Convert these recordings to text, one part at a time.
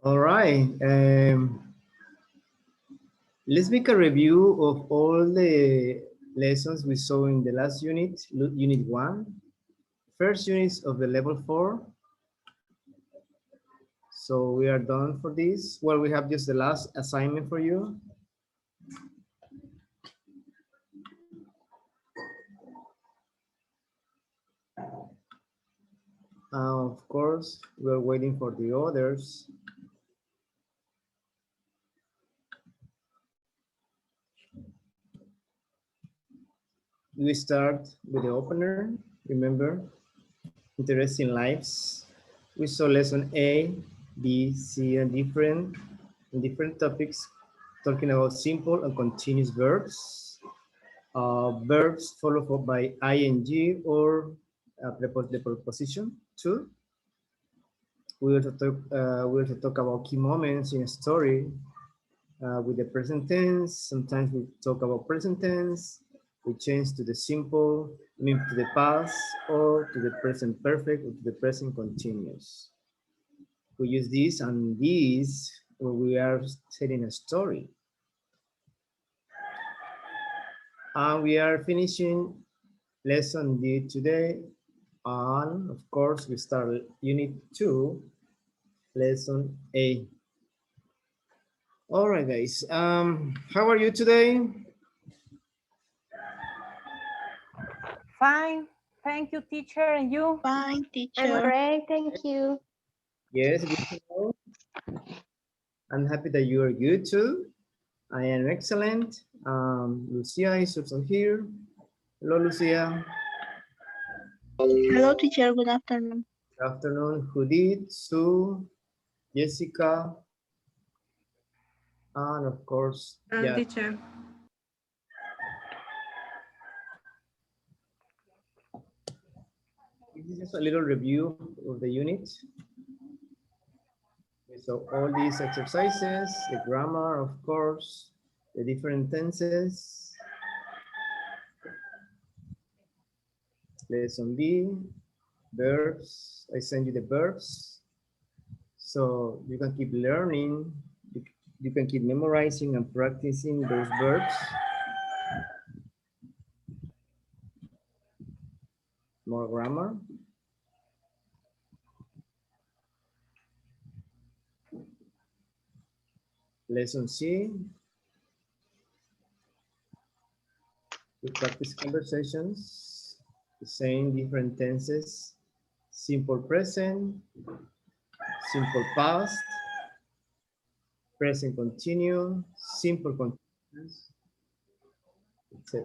All right. Let's make a review of all the lessons we saw in the last unit, unit 1. First unit of the level 4. So we are done for this. Well, we have just the last assignment for you. Of course, we're waiting for the others. We start with the opener. Remember, interesting lives. We saw lesson A, B, C, and different topics, talking about simple and continuous verbs. Verbs followed by ing or the preposition to. We also talk about key moments in a story with the present tense. Sometimes we talk about present tense. We change to the simple, to the past, or to the present perfect, or to the present continuous. We use this and these when we are telling a story. And we are finishing lesson D today. And of course, we start unit 2, lesson A. All right, guys. How are you today? Fine. Thank you, teacher. And you? Fine, I'm teacher. great, thank you. Yes, good to know. I'm happy that you are good too. I am excellent. Lucia is also here. Hello, Lucia. Hello, teacher. Good afternoon. Good afternoon. Judith, Sue, Jessica, and of course, yeah. Teacher. This is just a little review of the unit. So all these exercises, the grammar, of course, the different tenses. Lesson B, verbs. I send you the verbs. So you can keep learning. You can keep memorizing and practicing those verbs. More grammar. Lesson C. We practice conversations, the same different tenses, simple present, simple past, present continue, simple continuous, etc.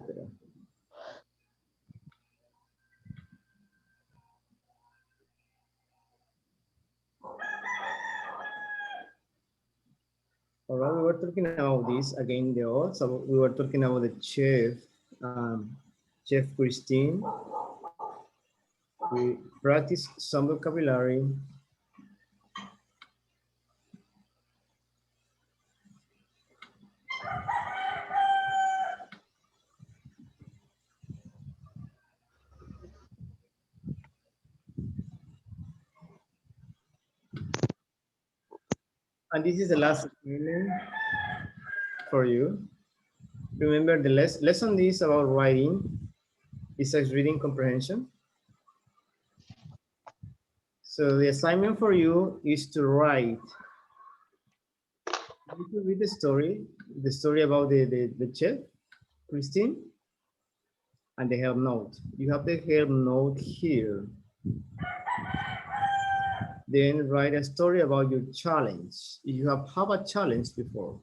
All right, we were talking about this again, the odds. So we were talking about the chef, Chef Christine. We practice some vocabulary. And this is the last assignment for you. Remember the lesson is about writing. Besides reading comprehension. So the assignment for you is to write. You need to read the story about the chef, Christine, and the help note. You have the help note here. Then write a story about your challenge. You have had a challenge before.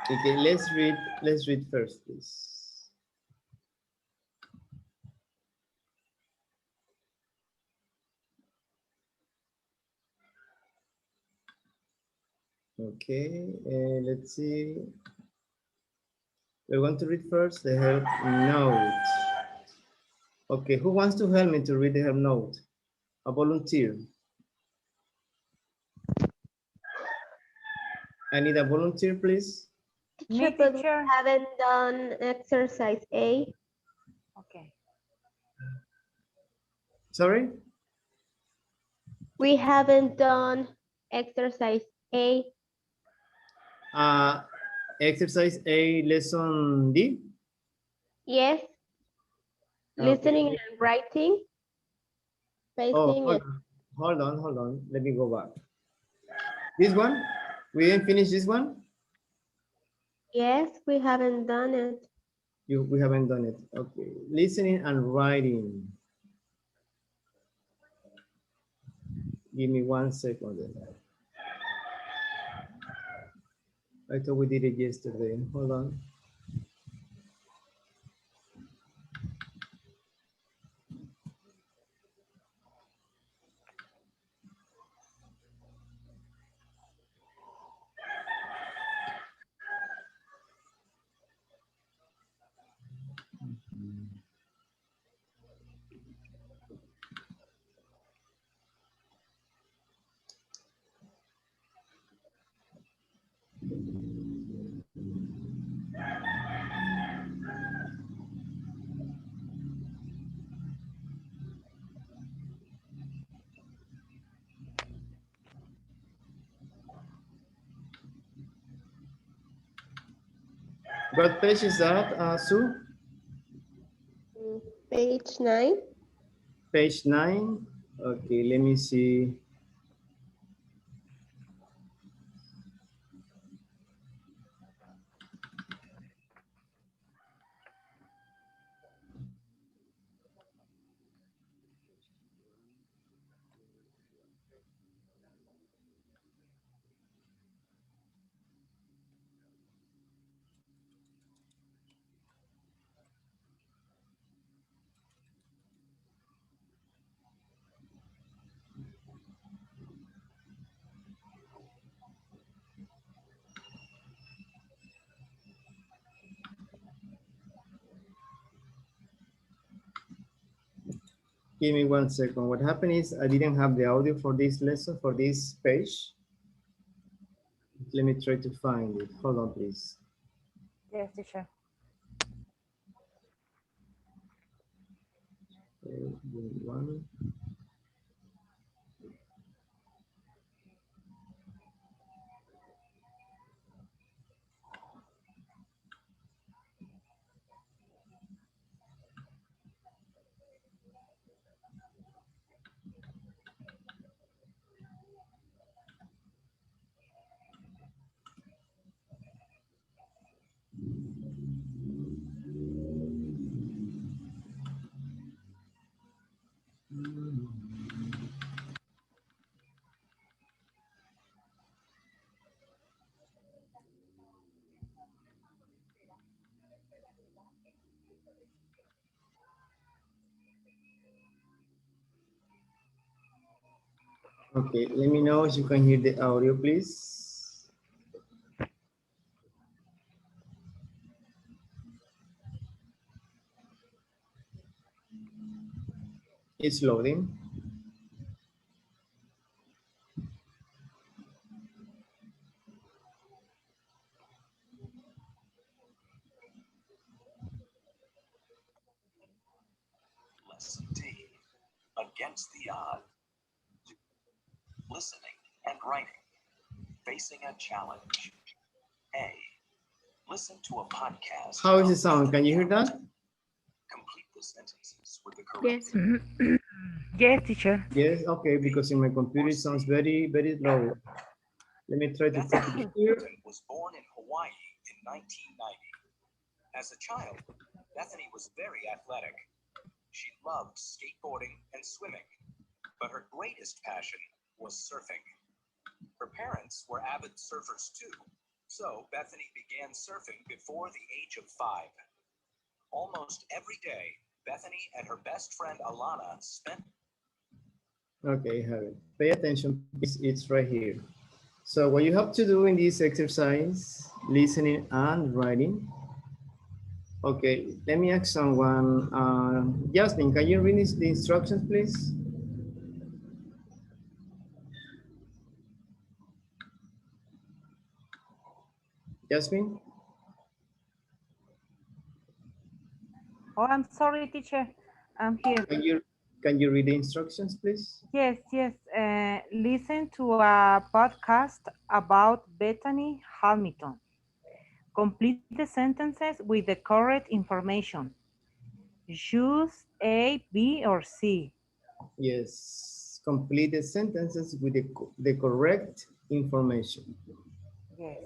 Okay, let's read first, please. Okay, let's see. We're going to read first the help note. Okay, who wants to help me to read the help note? A volunteer. I need a volunteer, please. Me, Teacher, but we teacher. haven't done exercise A. Okay. Sorry? We haven't done exercise A. Uh, exercise A, lesson D. Yes, Okay. listening and writing, Oh, facing and hold on. Let me go back. This one? We didn't finish this one? yes, we haven't done it. We haven't done it. Okay. Listening and writing. Give me 1 second. I thought we did it yesterday. Hold on. What page is that, Sue? Mm, Page 9. Page 9. Okay, let me see. Give me 1 second. What happened is I didn't have the audio for this lesson, for this page. Let me try to find it. Hold on, please. Yes, teacher. Give me one. Okay, let me know if you can hear the audio, please. It's loading. Lesson D. Against the odds. Listening and writing. Facing a challenge. A. Listen to a podcast. How is the sound? Can you hear that? Complete the sentences with the correct. Yes. Yes, teacher. Yes, okay, because in my computer it sounds very, very low. Let me try to put it here. Bethany was born in Hawaii in 1990. As a child, Bethany was very athletic. She loved skateboarding and swimming, but her greatest passion was surfing. Her parents were avid surfers too, so Bethany began surfing before the age of 5. Almost every day, Bethany and her best friend Alana spent. Okay, have it. Pay attention, please. It's right here. So what you have to do in this exercise, listening and writing. Okay, let me ask someone. Jasmine, can you read the instructions, please? Jasmine? Oh, I'm sorry, teacher. I'm here. Can Can you read the instructions, please? Yes, yes. Listen to a podcast about Bethany Hamilton. Complete the sentences with the correct information. Choose A, B, or C. Yes. Complete the sentences with the correct information. Yes.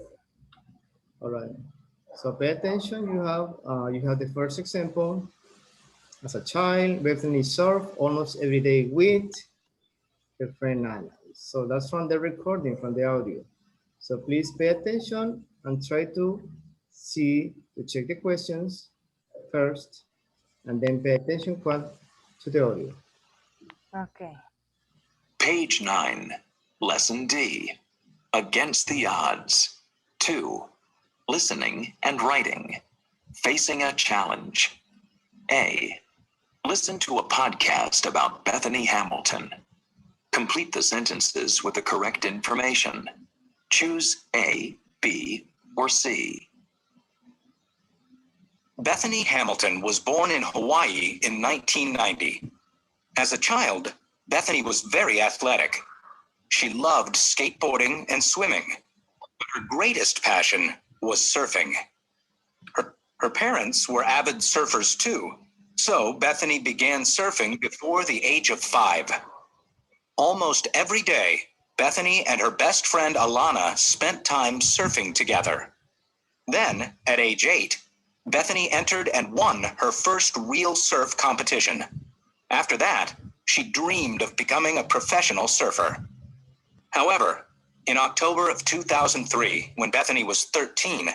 All right. So pay attention. You have the first example. As a child, Bethany surfed almost every day with her friend Anna. So that's from the recording, from the audio. So please pay attention and try to check the questions first, and then pay attention to the audio. Okay. Page 9, Lesson D. Against the odds. 2. Listening and writing. Facing a challenge. A. Listen to a podcast about Bethany Hamilton. Complete the sentences with the correct information. Choose A, B, or C. Bethany Hamilton was born in Hawaii in 1990. As a child, Bethany was very athletic. She loved skateboarding and swimming, but her greatest passion was surfing. Her parents were avid surfers too, so Bethany began surfing before the age of 5. Almost every day, Bethany and her best friend Alana spent time surfing together. Then, at age 8, Bethany entered and won her first real surf competition. After that, she dreamed of becoming a professional surfer. However, in October of 2003, when Bethany was 13,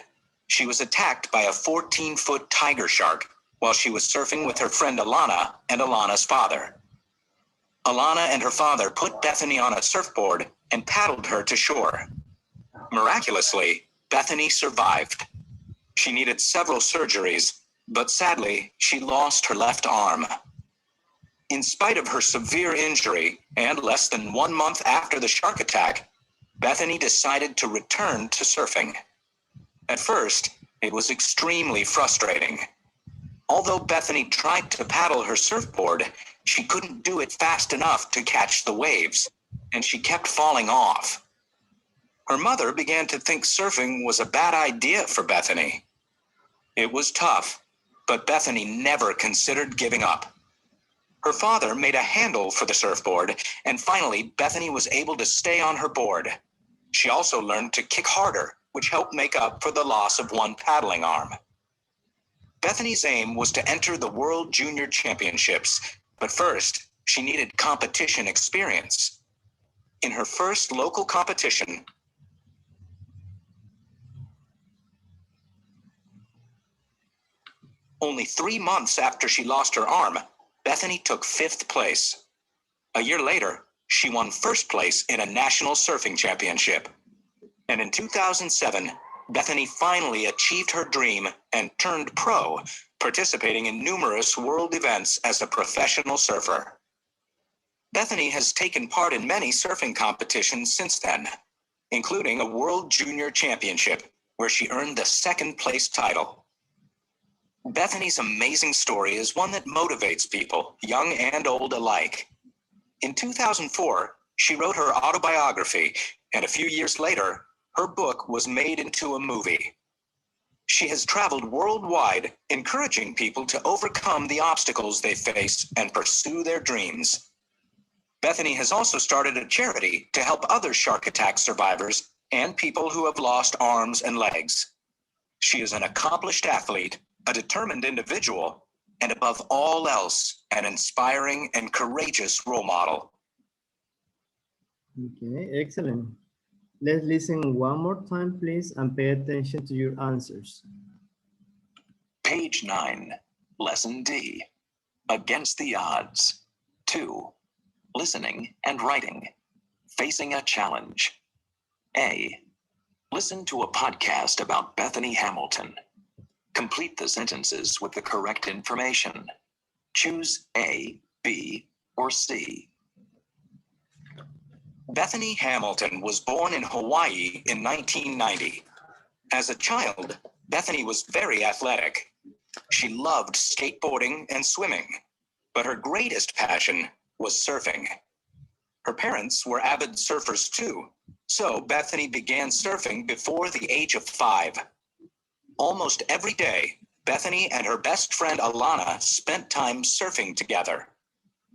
she was attacked by a 14-foot tiger shark while she was surfing with her friend Alana and Alana's father. Alana and her father put Bethany on a surfboard and paddled her to shore. Miraculously, Bethany survived. She needed several surgeries, but sadly, she lost her left arm. In spite of her severe injury, and less than 1 month after the shark attack, Bethany decided to return to surfing. At first, it was extremely frustrating. Although Bethany tried to paddle her surfboard, she couldn't do it fast enough to catch the waves, and she kept falling off. Her mother began to think surfing was a bad idea for Bethany. It was tough, but Bethany never considered giving up. Her father made a handle for the surfboard, and finally, Bethany was able to stay on her board. She also learned to kick harder, which helped make up for the loss of one paddling arm. Bethany's aim was to enter the World Junior Championships, but first, she needed competition experience. In her first local competition, only 3 months after she lost her arm, Bethany took 5th place. A year later, she won 1st place in a national surfing championship. And in 2007, Bethany finally achieved her dream and turned pro, participating in numerous world events as a professional surfer. Bethany has taken part in many surfing competitions since then, including a World Junior Championship, where she earned the 2nd place title. Bethany's amazing story is one that motivates people, young and old alike. In 2004, she wrote her autobiography, and a few years later, her book was made into a movie. She has traveled worldwide, encouraging people to overcome the obstacles they face and pursue their dreams. Bethany has also started a charity to help other shark attack survivors and people who have lost arms and legs. She is an accomplished athlete, a determined individual, and above all else, an inspiring and courageous role model. Okay, excellent. Let's listen one more time, please, and pay attention to your answers. Page 9, Lesson D. Against the odds. 2. Listening and writing. Facing a challenge. A. Listen to a podcast about Bethany Hamilton. Complete the sentences with the correct information. Choose A, B, or C. Bethany Hamilton was born in Hawaii in 1990. As a child, Bethany was very athletic. She loved skateboarding and swimming, But her greatest passion was surfing. Her parents were avid surfers too, so Bethany began surfing before the age of 5. Almost every day, Bethany and her best friend Alana spent time surfing together.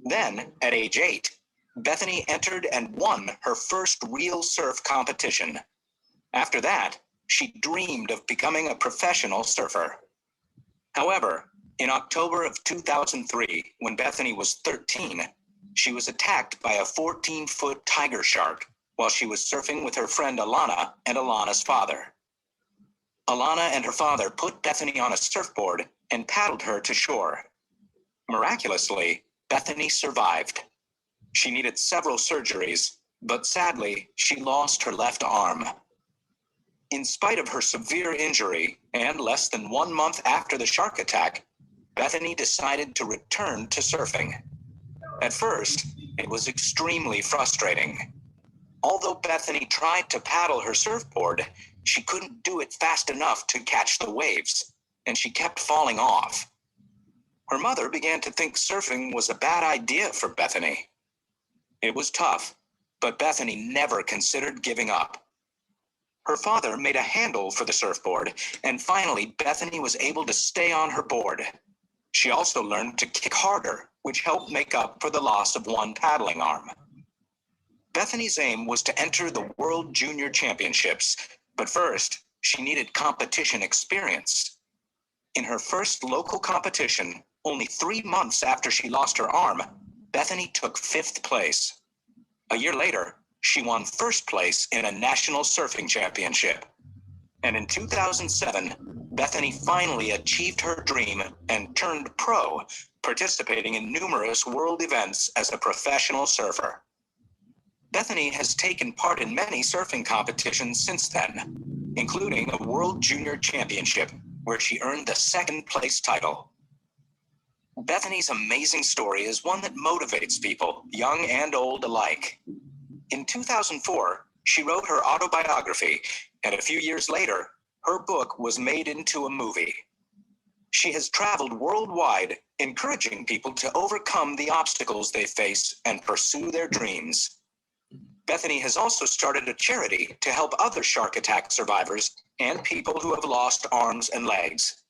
Then, at age 8, Bethany entered and won her first real surf competition. After that, she dreamed of becoming a professional surfer. However, in October of 2003, when Bethany was 13, she was attacked by a 14-foot tiger shark while she was surfing with her friend Alana and Alana's father. Alana and her father put Bethany on a surfboard and paddled her to shore. Miraculously, Bethany survived. She needed several surgeries, but sadly, she lost her left arm. In spite of her severe injury, and less than 1 month after the shark attack, Bethany decided to return to surfing. At first, it was extremely frustrating. Although Bethany tried to paddle her surfboard, she couldn't do it fast enough to catch the waves, and she kept falling off. Her mother began to think surfing was a bad idea for Bethany. It was tough, but Bethany never considered giving up. Her father made a handle for the surfboard, and finally Bethany was able to stay on her board. She also learned to kick harder, which helped make up for the loss of one paddling arm. Bethany's aim was to enter the World Junior Championships, but first, she needed competition experience. In her first local competition, only 3 months after she lost her arm, Bethany took 5th place. A year later, she won 1st place in a national surfing championship. And in 2007, Bethany finally achieved her dream and turned pro, participating in numerous world events as a professional surfer. Bethany has taken part in many surfing competitions since then, including a World Junior Championship, where she earned the 2nd place title. Bethany's amazing story is one that motivates people, young and old alike. In 2004, she wrote her autobiography, and a few years later, her book was made into a movie. She has traveled worldwide, encouraging people to overcome the obstacles they face and pursue their dreams. Bethany has also started a charity to help other shark attack survivors and people who have lost arms and legs.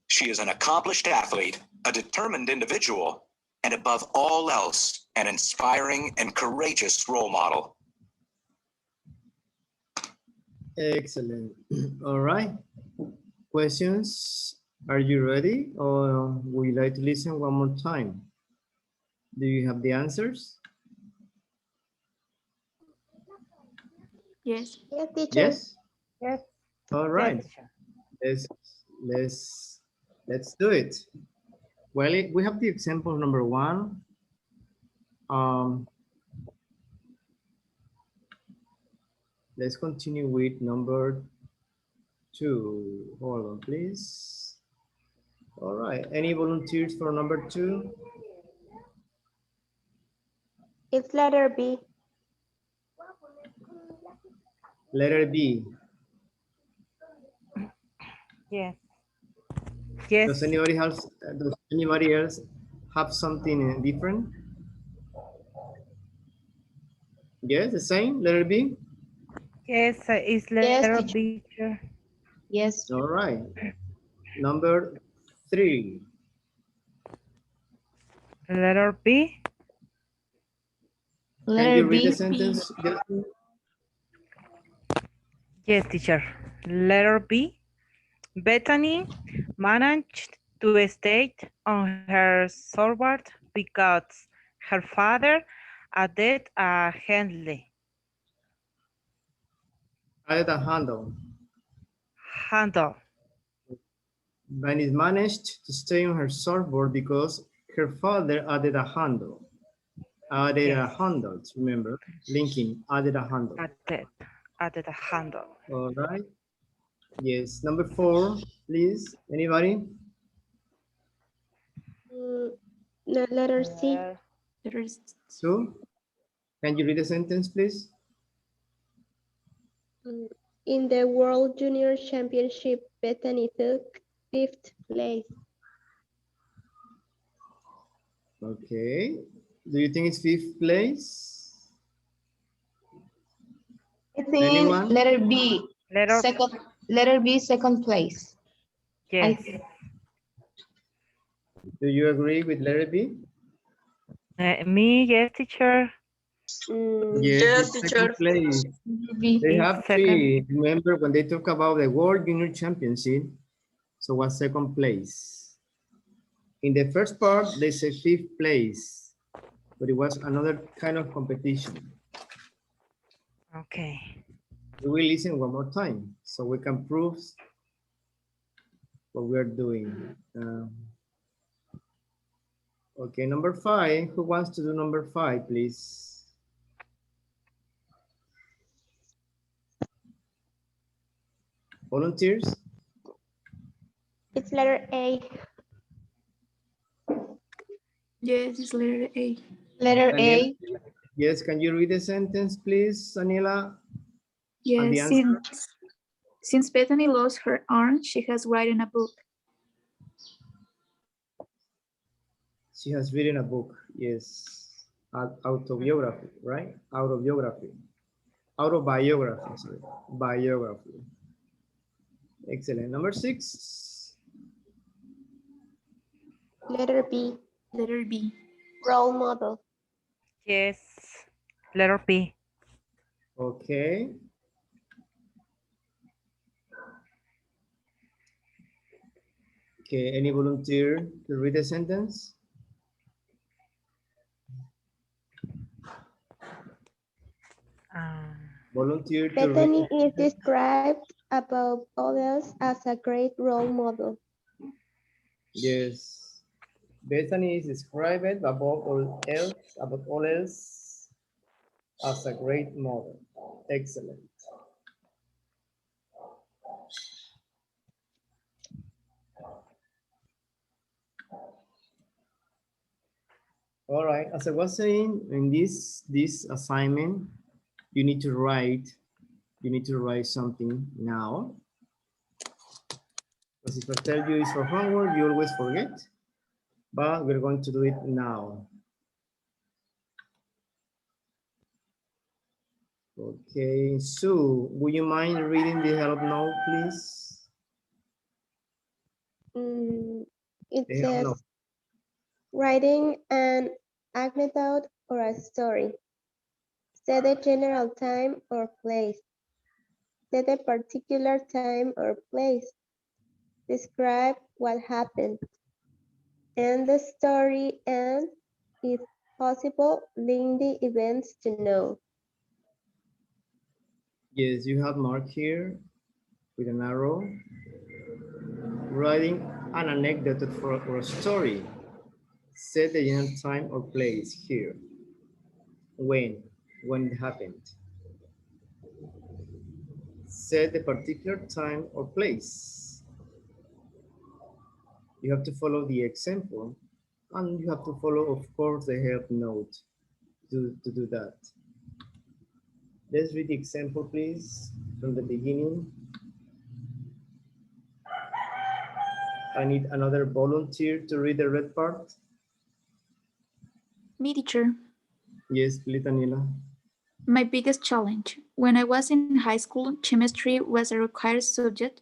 She is an accomplished athlete, a determined individual, and above all else, an inspiring and courageous role model. Excellent. All right. Questions? Are you ready? Or would you like to listen one more time? Do you have the answers? Yes. Yes, teacher. Yes? Yes. All right. Yes, Let's do it. Well, we have the example number 1. Let's continue with number 2. Hold on, please. All right. Any volunteers for number 2? It's letter B. Letter B. yes. Yes. Does anybody else have something different? Yes, the same, letter B? Yes, it's Yes, letter teacher. B. Sure. Yes. All right. Number 3. Letter B. Can Letter you read B. the sentence? Yes, teacher. Letter B. Bethany managed to stay on her surfboard because her father added a Added a handle. handle. Venice managed to stay on her surfboard because her father added a handle. Added a Yes. handle, remember? Linking, added a handle. Added a handle. All right. Yes, number 4, please. Anybody? No, letter C. Letter C. So, can you read the sentence, please? In the World Junior Championship, Bethany took 5th place. Okay. Do you think it's fifth place? I think Anyone? letter B, Letter, letter B, second place. yes. Do you agree with letter B? Me, yes, teacher. Yes, Yes, it's second teacher. place. B. They Is have second. three. Remember when they talk about the World Junior Championship, so what's second place? In the first part, they say fifth place, but it was another kind of competition. Okay. We will listen one more time so we can prove what we're doing. Okay, number 5. Who wants to do number 5, please? Volunteers? It's letter A. Yes, it's letter A. Letter Daniela? A. Yes, can you read the sentence, please, Daniela? And the Yes, answer? since Bethany lost her arm, she has written a book. She has written a book, yes. Autobiography, right? Autobiography. Autobiography, sorry. Biography. Excellent. Number 6. Letter B. Letter B. Role model. Yes. Letter P. Okay. Okay, any volunteer to read the sentence? Um, Volunteer to read. Bethany is described above others as a great role model. Yes. Bethany is described above all else as a great model. Excellent. All right, as I was saying, in this assignment, you need to write something now. Because if I tell you it's for homework, you always forget. But we're going to do it now. Okay, Sue, would you mind reading the help note, please? It The help note. says writing an anecdote or a story. Set a general time or place. Set a particular time or place. Describe what happened. End the story and, if possible, link the events to know. Yes, you have marked here with an arrow. Writing an anecdote or a story. Set the general time or place here. When it happened. Set the particular time or place. You have to follow the example and you have to follow, of course, the help note to do that. Let's read the example, please, from the beginning. I need another volunteer to read the red part. Me, teacher. Yes, please, Daniela. My biggest challenge. When I was in high school, chemistry was a required subject,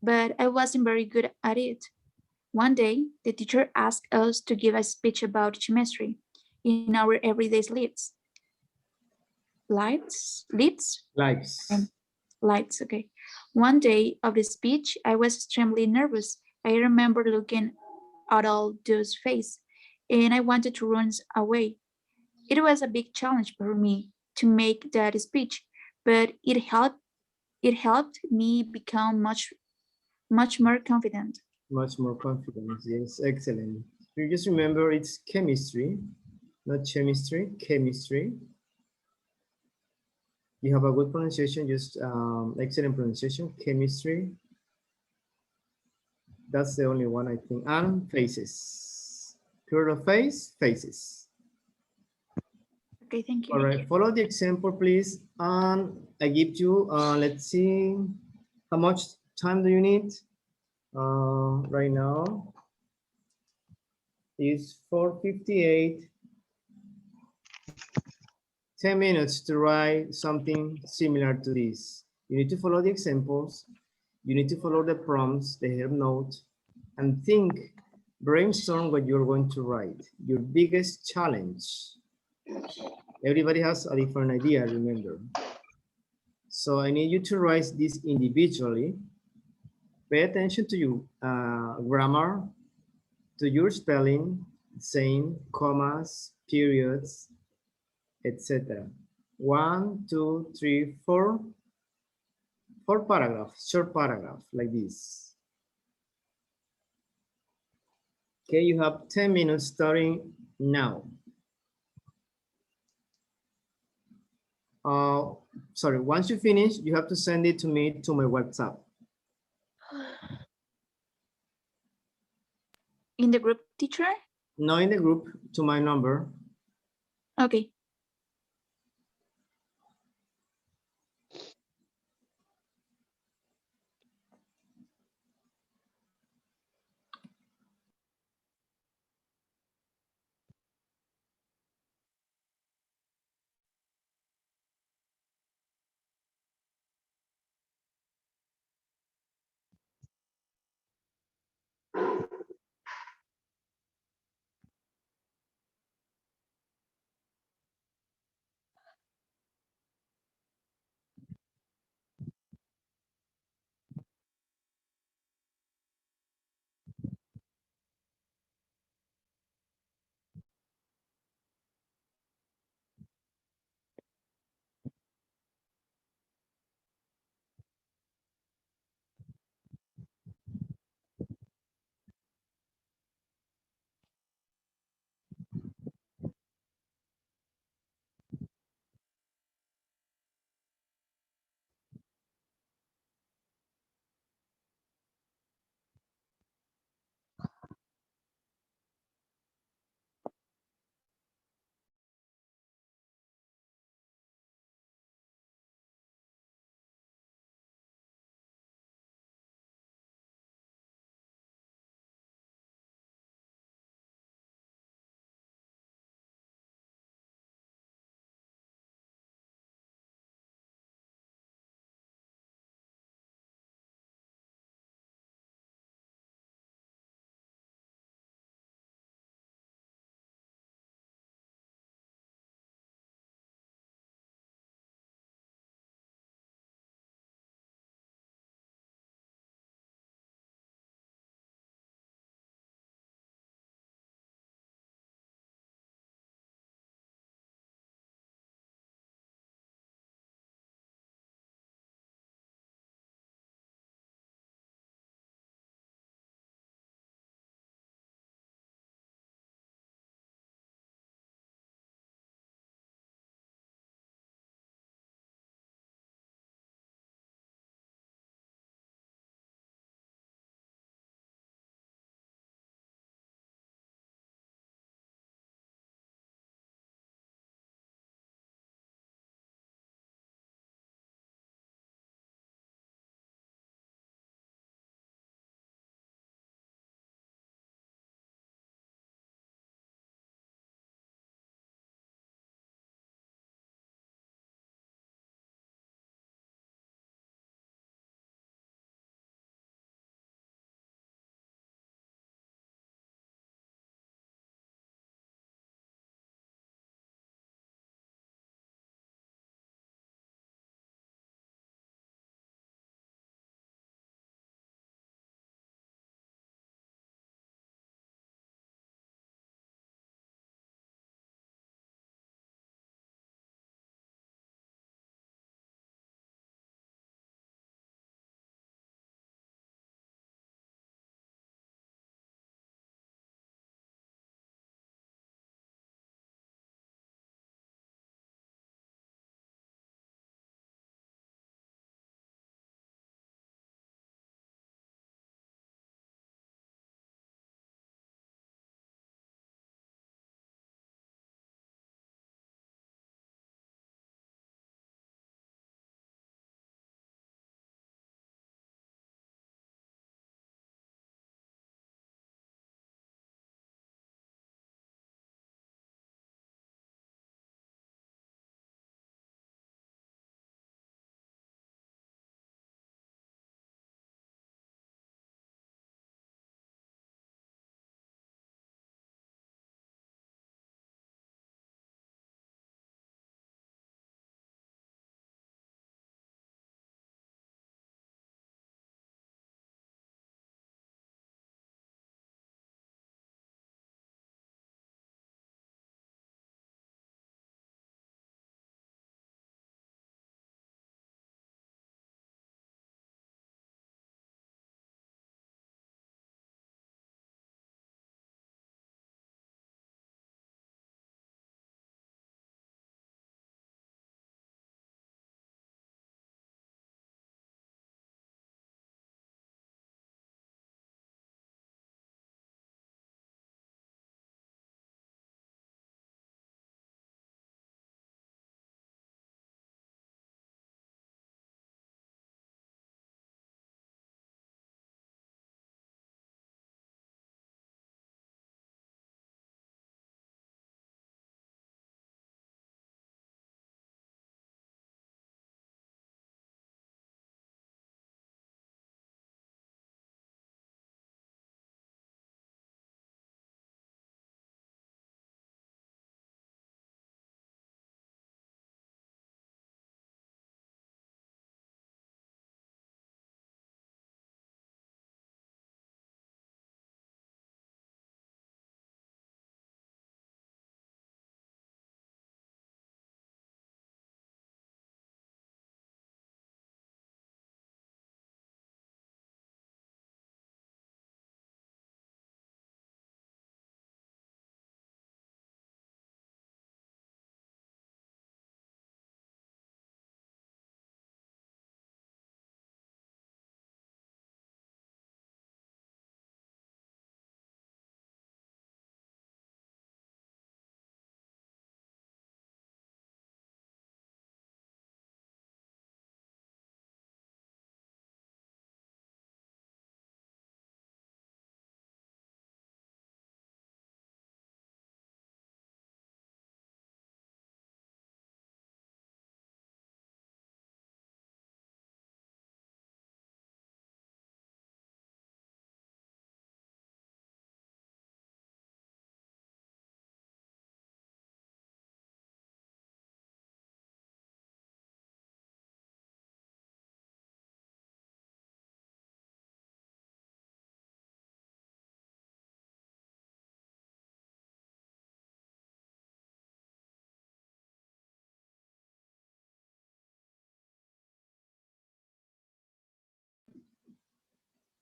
but I wasn't very good at it. One day, the teacher asked us to give a speech about chemistry in our everyday lives. Lives. Lights, okay. One day of the speech, I was extremely nervous. I remember looking at all those faces, and I wanted to run away. It was a big challenge for me to make that speech, but it helped me become much more confident. Much more confidence. Yes, excellent. You just remember it's chemistry, not chemistry, chemistry. You have a good pronunciation, just excellent pronunciation, chemistry. That's the only one I think. And faces. Plural face, faces. Okay, thank you. All right, follow the example, please. And I give you, let's see, how much time do you need right now? It's 4:58. 10 minutes to write something similar to this. You need to follow the examples. You need to follow the prompts, the help note, and think, brainstorm what you're going to write. Your biggest challenge. Everybody has a different idea, remember. So I need you to write this individually. Pay attention to your grammar, to your spelling, saying, commas, periods, etc. 1, 2, 3, 4. 4 paragraphs, short paragraph like this. Okay, you have 10 minutes starting now. Sorry, once you finish, you have to send it to me to my WhatsApp. In the group, teacher? Not in the group, to my number. Okay.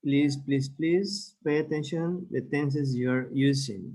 Please pay attention the tenses you are using.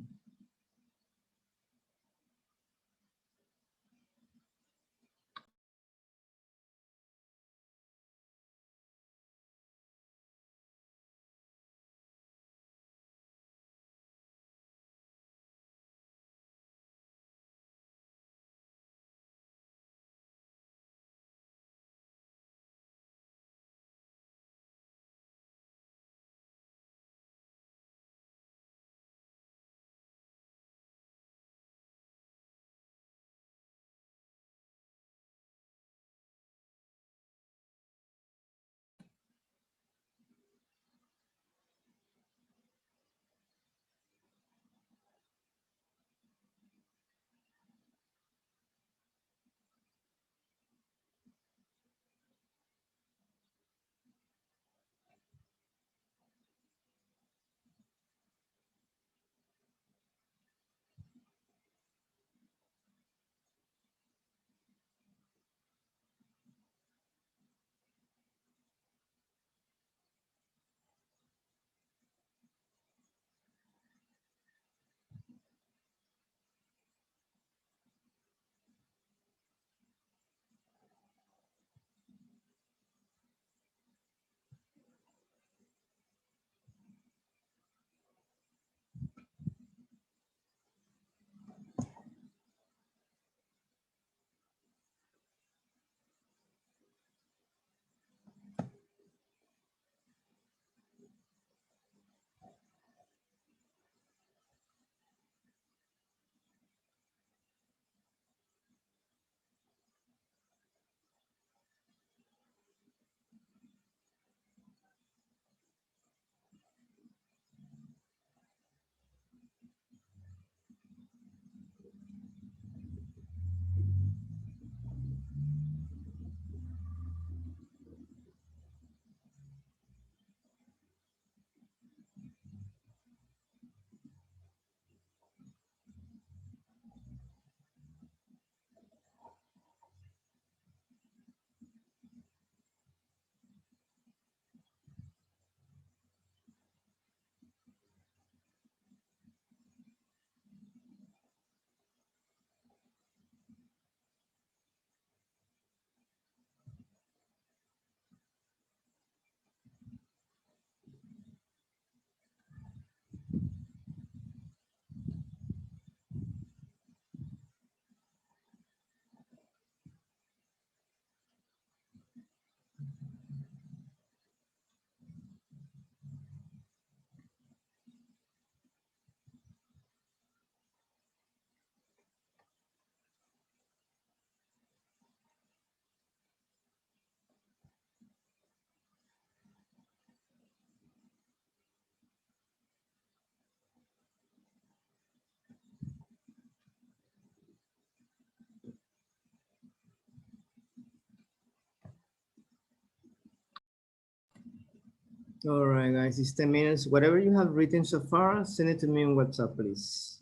All right, guys, it's 10 minutes. Whatever you have written so far, send it to me on WhatsApp, please.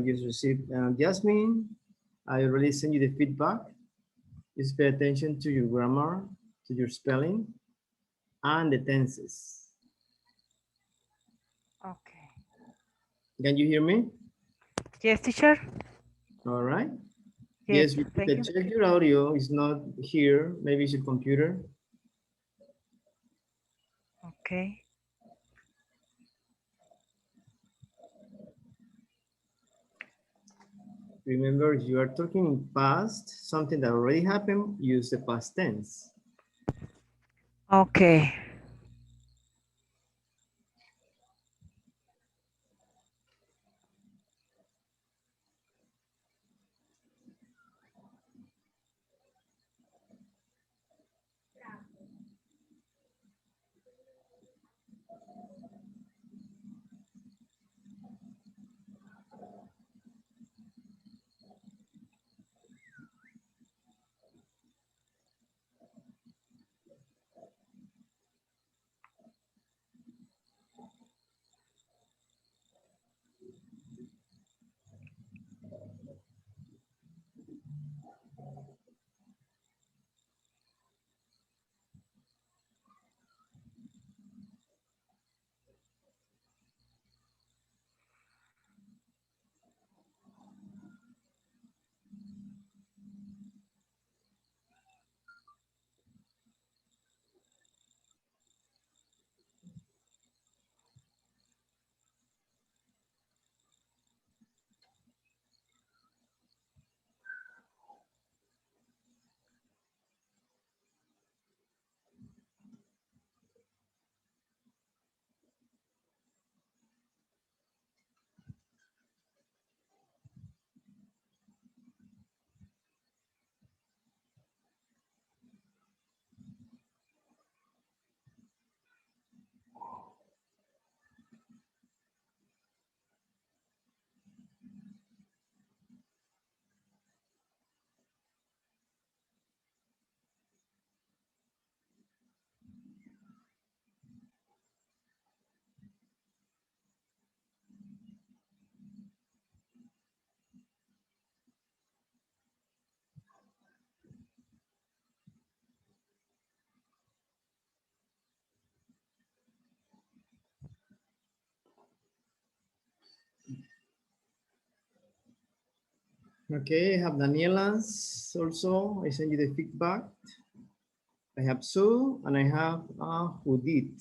Just received Jasmine. I already sent you the feedback. Just pay attention to your grammar, to your spelling, and the tenses. Okay. Can you hear me? Yes, teacher. All right. Yes, Yes, thank you. check your audio. It's not here. Maybe it's your computer. Okay. Remember, if you are talking in past, something that already happened, use the past tense. Okay. Okay, I have Daniela's also. I send you the feedback. I have Sue and I have Judith.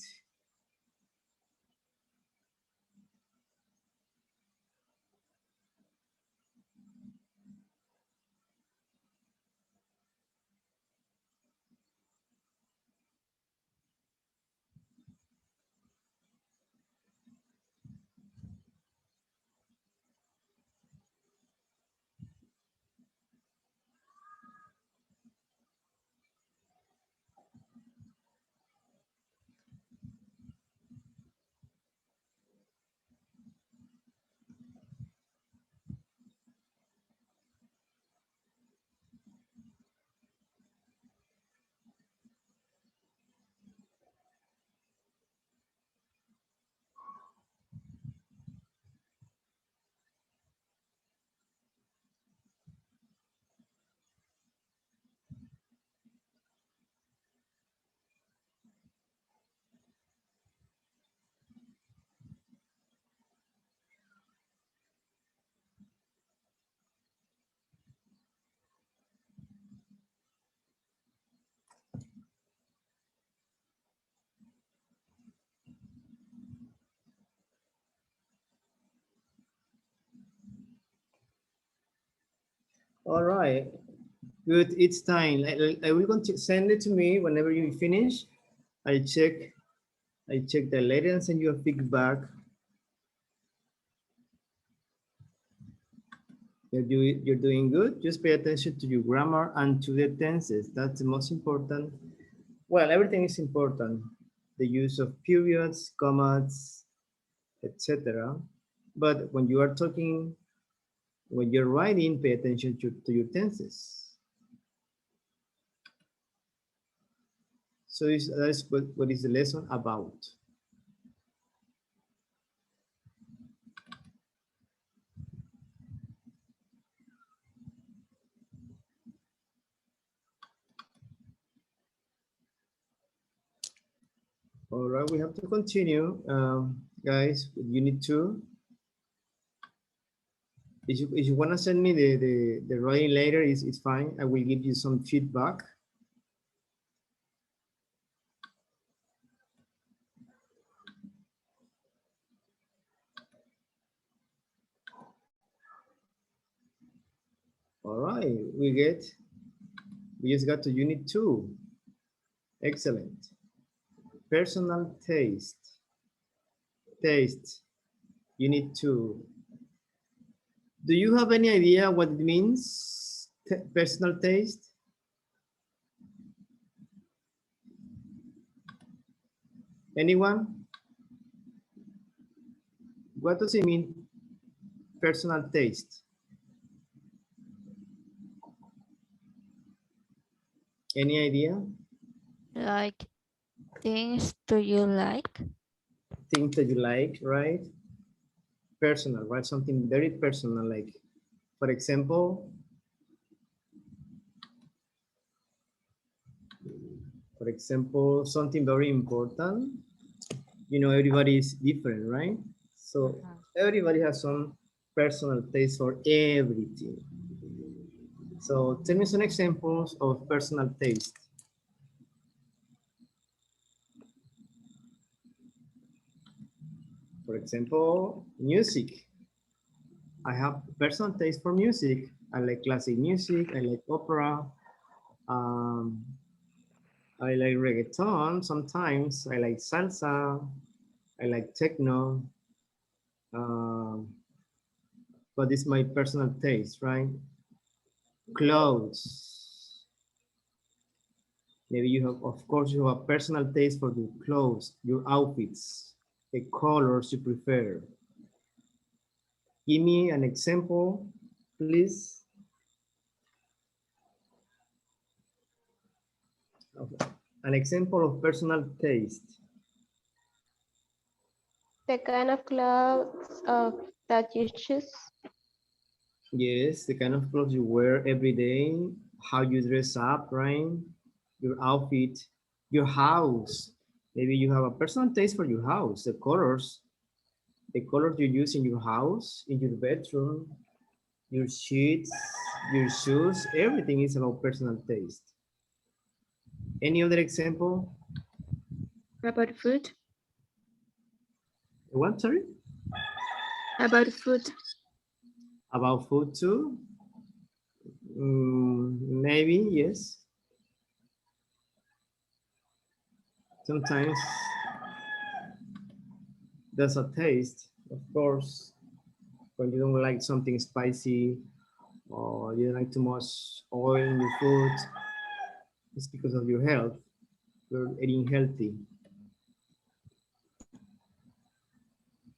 All right, good. It's time. I will going to send it to me whenever you finish. I check. I check the letter and send you a feedback. You're doing good. Just pay attention to your grammar and to the tenses. That's the most important. Well, everything is important. The use of periods, commas, etc. But when you are talking, when you're writing, pay attention to your tenses. So that's what is the lesson about. All right, we have to continue, guys, with unit 2. If you want to send me the writing later, it's fine. I will give you some feedback. All right, we just got to unit 2. Excellent. Personal taste. Taste, unit 2. Do you have any idea what it means, personal taste? Anyone? What does it mean, personal taste? Any idea? Like things do you like? Things that you like, right? Personal, right? Something very personal, like, for example, something very important. You know, everybody is different, right? So everybody has some personal taste for everything. So tell me some examples of personal taste. For example, music. I have personal taste for music. I like classic music. I like opera. Um, I like reggaeton sometimes. I like salsa. I like techno. Um, but it's my personal taste, right? Clothes. Maybe you have, of course, you have a personal taste for your clothes, your outfits, the colors you prefer. Give me an example, please. Okay. An example of personal taste. The kind of clothes that you choose. Yes, the kind of clothes you wear every day, how you dress up, right? Your outfit, your house. Maybe you have a personal taste for your house, the colors you use in your house, in your bedroom, your sheets, your shoes, everything is about personal taste. Any other example? About food. What, sorry? About food. About food too? Maybe, yes. Sometimes there's a taste, of course, when you don't like something spicy or you don't like too much oil in your food, it's because of your health. You're eating healthy.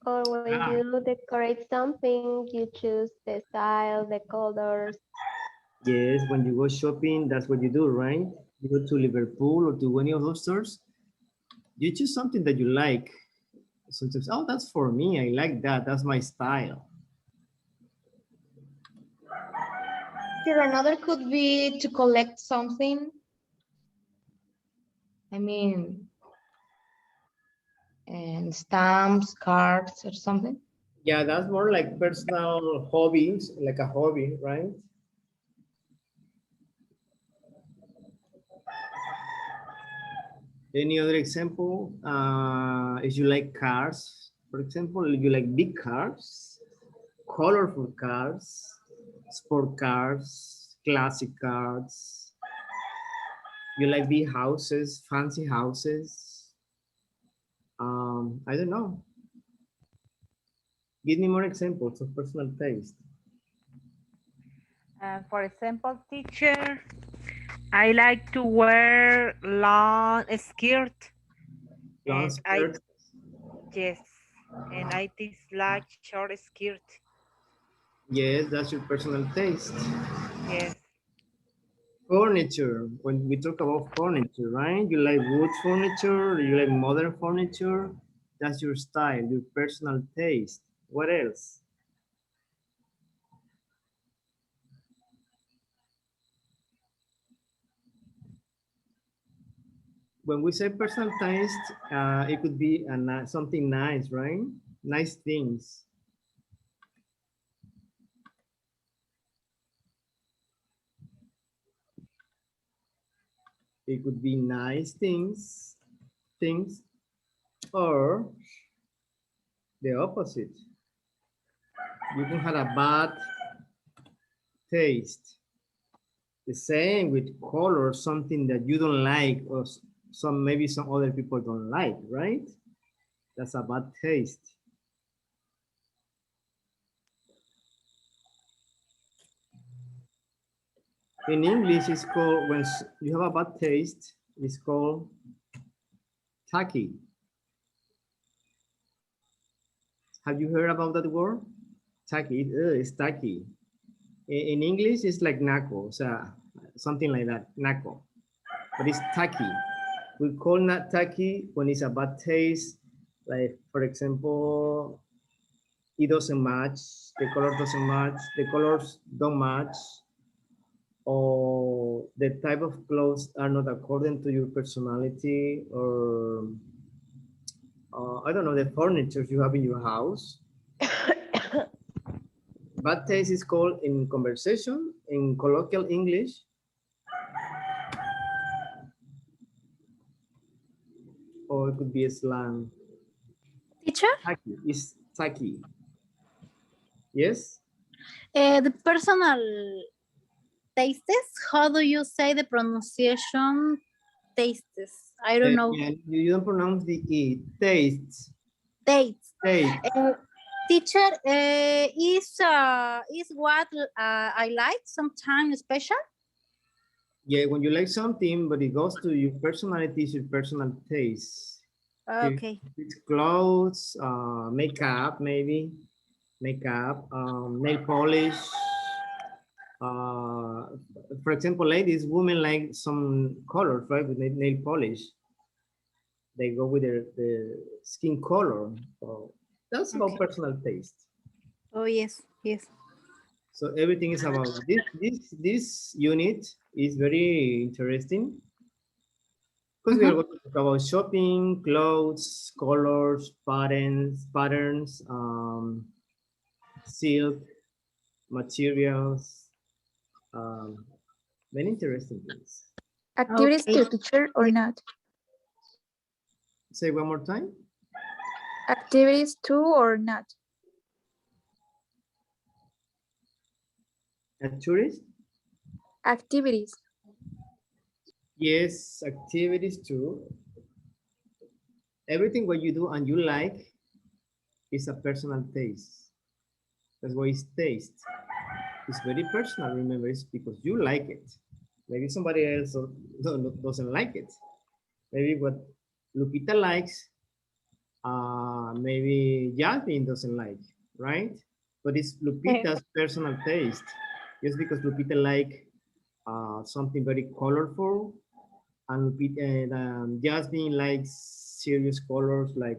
Or when Ah, you decorate something, you choose the style, the colors. yes, when you go shopping, that's what you do, right? You go to Liverpool or to any of those stores, you choose something that you like. Sometimes, oh, that's for me. I like that. That's my style. Here, another could be to collect something. I mean, and stamps, cards, or something. Yeah, that's more like personal hobbies, like a hobby, right? Any other example? If you like cars, for example, if you like big cars, colorful cars, sport cars, classic cars. You like big houses, fancy houses. I don't know. Give me more examples of personal taste. For example, teacher, I like to wear long skirt, Long and I skirts. yes, and I dislike short skirt. Yes, that's your personal taste. Yes. Furniture. When we talk about furniture, right? You like wood furniture, you like modern furniture. That's your style, your personal taste. What else? When we say personal taste, it could be something nice, right? Nice things. It could be nice things, or the opposite. You can have a bad taste. The same with color, something that you don't like, or some maybe some other people don't like, right? That's a bad taste. In English, it's called, when you have a bad taste, it's called tacky. Have you heard about that word? Tacky, it's tacky. In English, it's like naco, so something like that, naco. But it's tacky. We call that tacky when it's a bad taste, like for example, it doesn't match, the color doesn't match, the colors don't match, or the type of clothes are not according to your personality, or I don't know, the furniture you have in your house. Bad taste is called in conversation, in colloquial English, or it could be a slang. Teacher, Tacky is tacky. Yes? the personal tastes, how do you say the pronunciation tastes? I don't know. Yeah, you don't pronounce the E. Tastes. Tastes. Taste. Teacher, is what I like sometimes special? Yeah, when you like something, but it goes to your personality, it's your personal taste. Okay. It's clothes, makeup, maybe. Makeup, nail polish. For example, ladies, women like some colors, right, with nail polish. They go with the skin color. So that's about personal taste. Oh, yes, yes. So everything is about this unit is very interesting because we are going to talk about shopping, clothes, colors, patterns, silk, materials, many interesting things. Activities Okay. to teacher or not? Say one more time. Activities to or not? A tourist? Activities. Yes, activities too. Everything what you do and you like is a personal taste. That's why it's taste. It's very personal, remember, it's because you like it. Maybe somebody else doesn't like it. Maybe what Lupita likes, maybe Jasmine doesn't like, right? But it's Lupita's personal taste. Just because Lupita like something very colorful, and Lupita and Jasmine likes serious colors like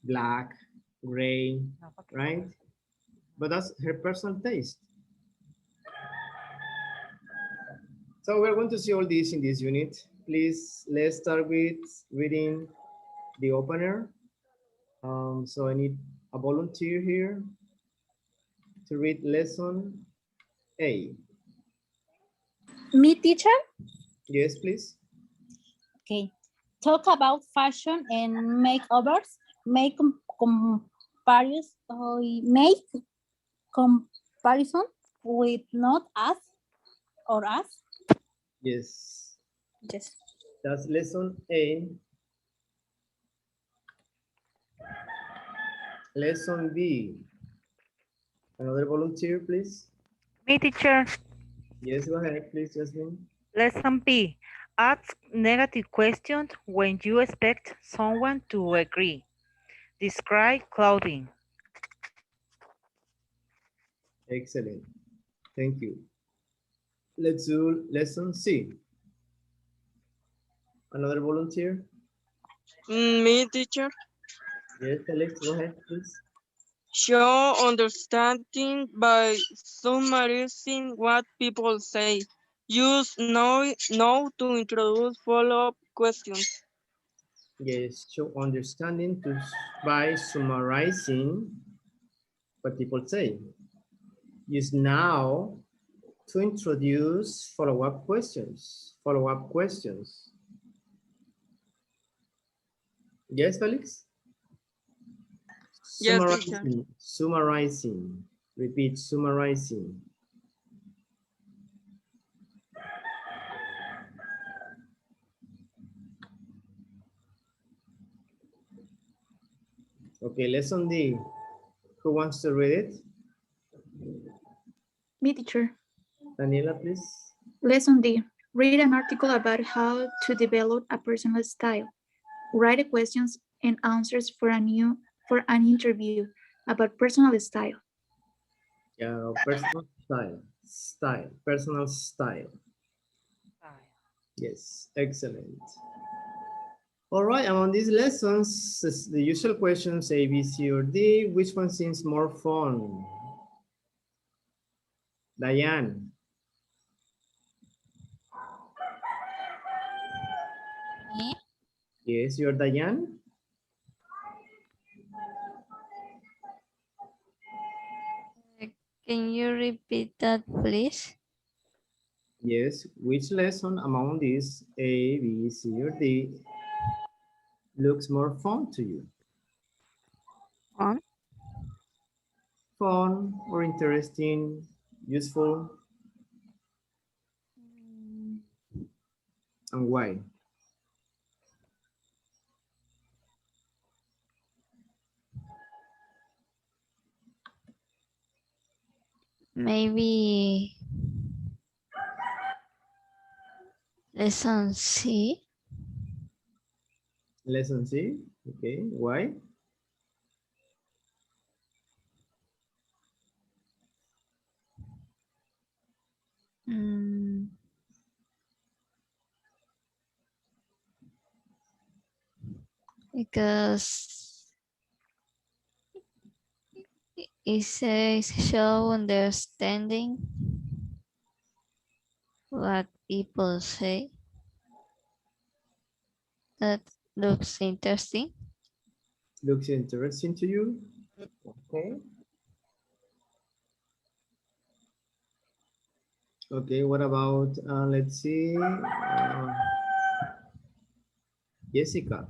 black, gray, right? But that's her personal taste. So we're going to see all this in this unit. Please, let's start with reading the opener. So I need a volunteer here to read lesson A. Me, teacher? Yes, please. Okay. Talk about fashion and makeovers. Make make comparison with not us or us. Yes, Yes. that's lesson A. Lesson B. Another volunteer, please. Me, teacher. Yes, go ahead, please, Jasmine. Lesson B. Ask negative questions when you expect someone to agree. Describe clothing. Excellent. Thank you. Let's do lesson C. Another volunteer? Me, teacher. Yes, Alex, go ahead, please. Show understanding by summarizing what people say. Use no to introduce follow-up questions. Yes, show understanding by summarizing what people say. Use now to introduce follow-up questions. Follow-up questions. Yes, Felix? Yes, teacher. Summarizing. Summarizing. Repeat, summarizing. Okay, lesson D. Who wants to read it? Me, teacher. Daniela, please. Lesson D. Read an article about how to develop a personal style. Write questions and answers for an interview about personal style. Yeah, personal style. Style. Personal style. Yes, excellent. All right, among these lessons, the usual questions A, B, C, or D, which one seems more fun? Diane. Me? Yes, you're Diane? Can you repeat that, please? Yes, which lesson among these A, B, C, or D looks more fun to you? On? Fun or interesting, useful, and why? Maybe lesson C. Lesson C, okay, why? Mm, because it says show understanding what people say. That looks interesting. Looks interesting to you? Okay. Okay, what about, let's see, Jessica.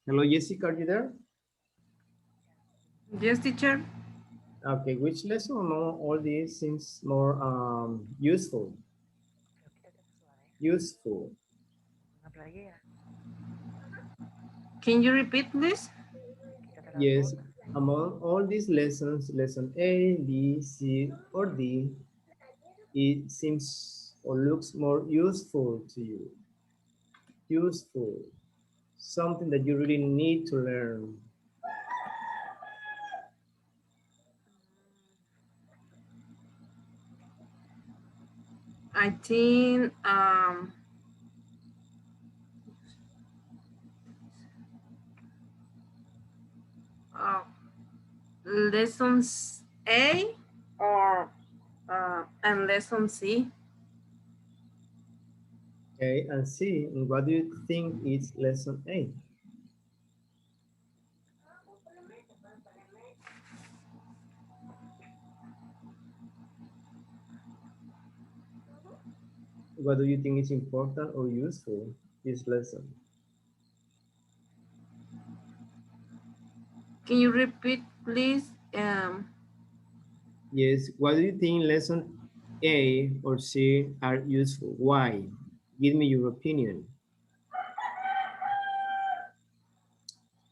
Hello, Jessica, are you there? Yes, teacher. Okay, which lesson among all these seems more useful? Useful. Can you repeat, please? Yes, among all these lessons, lesson A, B, C, or D, it seems or looks more useful to you. Useful. Something that you really need to learn. I think uh, lessons A or and lesson C. Okay, and C, and what do you think is lesson A? What do you think is important or useful this lesson? Can you repeat, please? Yes, what do you think lesson A or C are useful? Why? Give me your opinion.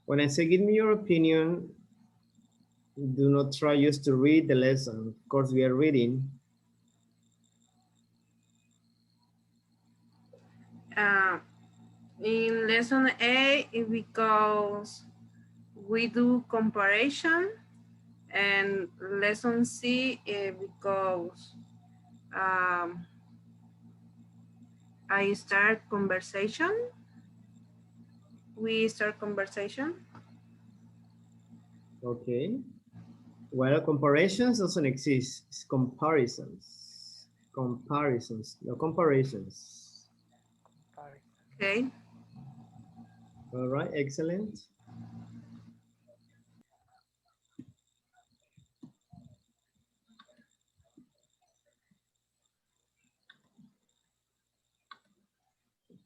When I say give me your opinion, do not try just to read the lesson. Of course, we are reading. In lesson A, because we do comparison, and lesson C because I start conversation. We start conversation. Okay. Well, comparisons doesn't exist. It's comparisons. Comparisons. No comparisons. Okay. All right. Excellent.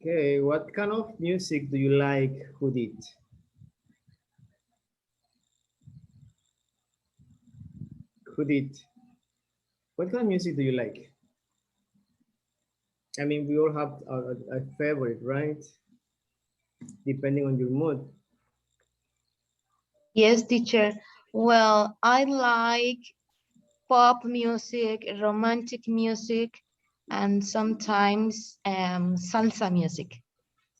Okay. What kind of music do you like, Judith? Judith, what kind of music do you like? I mean, we all have a favorite, right? Depending on your mood. Yes, teacher. Well, I like pop music, romantic music, and sometimes salsa music.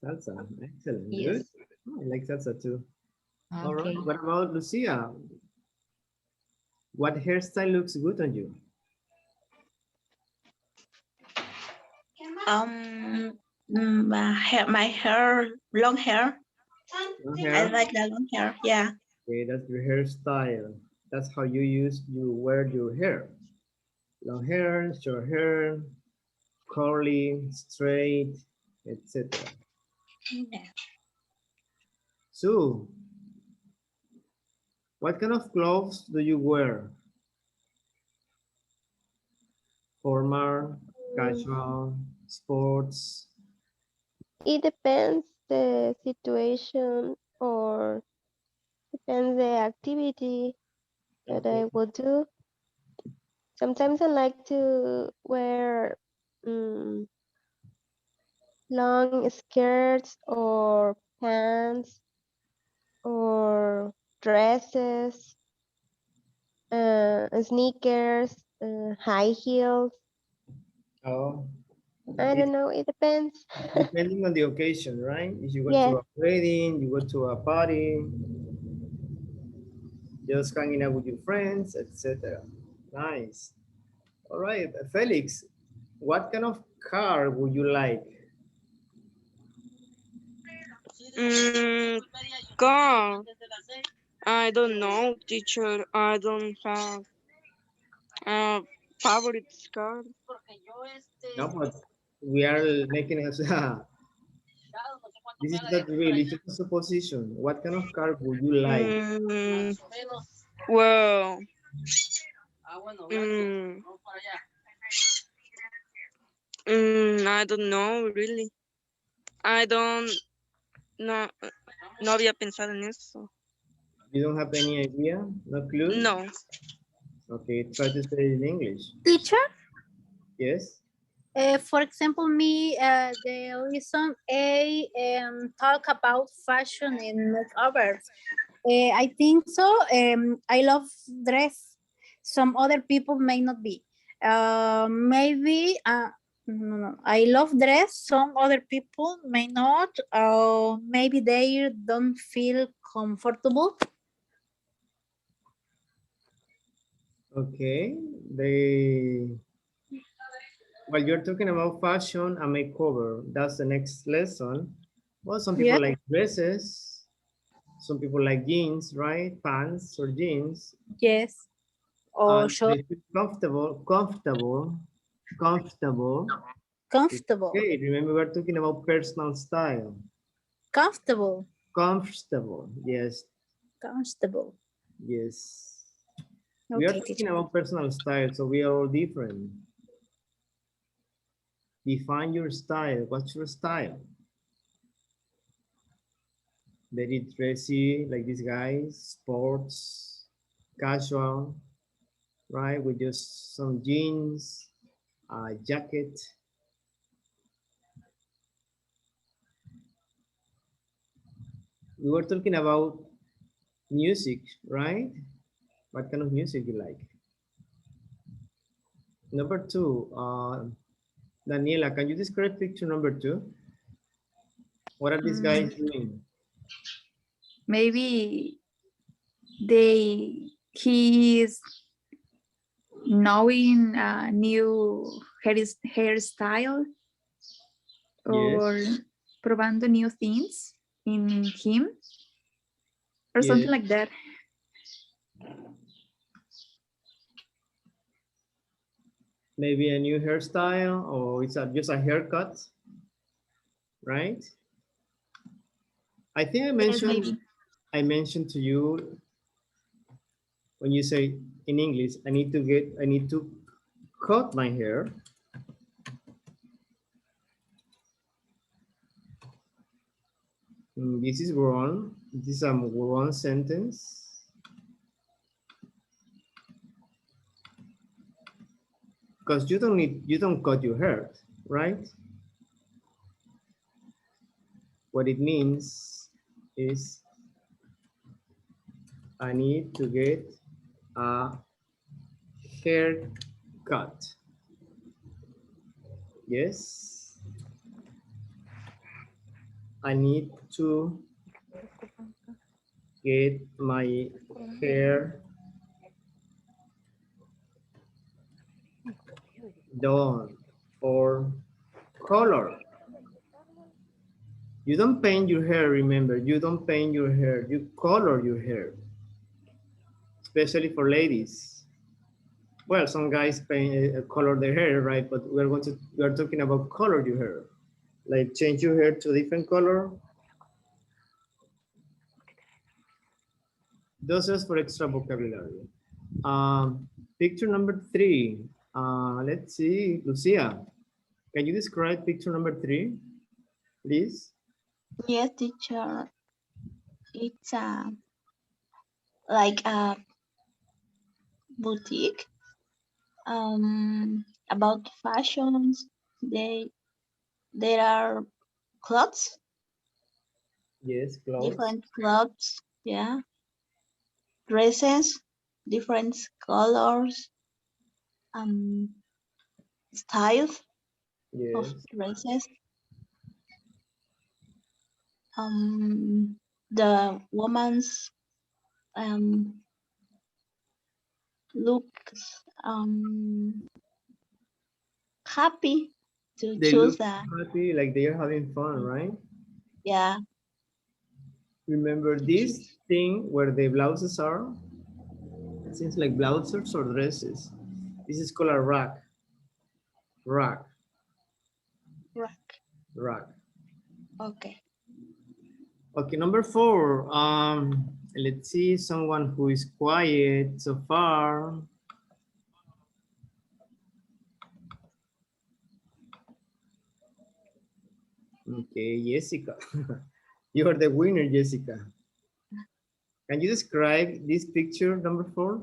Salsa. Excellent. Good. Yes. Oh, I like salsa too. All right. Okay. What about Lucia? What hairstyle looks good on you? My hair, long hair. Long I hair? like the long hair. Yeah. Okay, that's your hairstyle. That's how you wear your hair. Long hair, short hair, curly, straight, etc. So, what kind of clothes do you wear? Formal, casual, sports? It depends the situation or depends the activity that Okay. I will do. Sometimes I like to wear mm, long skirts or pants or dresses, sneakers, high heels. Oh, I it's don't know. It depends. depending on the occasion, right? If you go Yeah. to a wedding, you go to a party, just hanging out with your friends, etc. Nice. All right, Felix, what kind of car would you like? Mm, car. I don't know, teacher. I don't have a favorite car. No, but we are making a, this is not really just a supposition. What kind of car would you like? Mm, well, Mm, I don't know, really. I don't, no, no había pensado en eso. You don't have any idea? No clue? No. Okay, try to say it in English. Teacher, Yes? for example, me, the reason I talk about fashion and makeovers. I think so. I love dress. Some other people may not be. Maybe no. I love dress. Some other people may not. Maybe they don't feel comfortable. Okay, well, you're talking about fashion and makeover. That's the next lesson. Well, some people Yeah. like dresses. Some people like jeans, right? Pants or jeans. Yes. Or And short. they feel comfortable. Comfortable. Okay, remember we're talking about personal style. Comfortable. Comfortable, yes, Comfortable. yes. We are Okay, talking teacher. about personal style, so we are all different. Define your style. What's your style? Very dressy, like these guys, sports, casual, right? With just some jeans, a jacket. We were talking about music, right? What kind of music you like? Number two, Daniela, can you describe picture number two? What are these guys doing? Maybe he is knowing a new hairstyle Yes, or probando new things in him or yes. something like that. Maybe a new hairstyle or it's just a haircut, right? I think Yes, maybe. I mentioned to you when you say in English, I need to cut my hair. This is wrong. This is a wrong sentence. Because you don't cut your hair, right? What it means is I need to get a haircut. Yes. I need to get my hair done or color. You don't paint your hair, remember, you don't paint your hair, you color your hair, especially for ladies. Well, some guys paint, color their hair, right? But we are talking about color your hair, like change your hair to a different color. Those are for extra vocabulary. Picture number three. Let's see, Lucia, can you describe picture number three, please? Yes, teacher. It's like a boutique about fashions. There are clothes, Yes, clothes. different clothes, yeah, dresses, different colors, um, styles of Yes. dresses. The woman's looks happy to They choose look that. happy, like they are having fun, right? Yeah, Remember to this choose. thing where the blouses are? It seems like blouses or dresses. This is called a rack. Rack. Rack. Rack. Okay. Okay, number four. Let's see someone who is quiet so far. Okay, Jessica. You are the winner, Jessica. Can you describe this picture, number 4?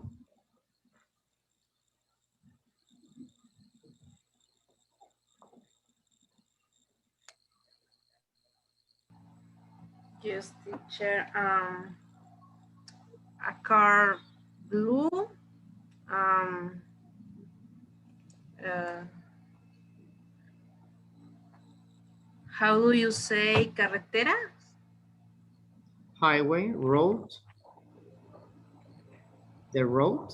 Yes, teacher. A car blue. Um, uh, how do you say carretera? Highway, road, the road.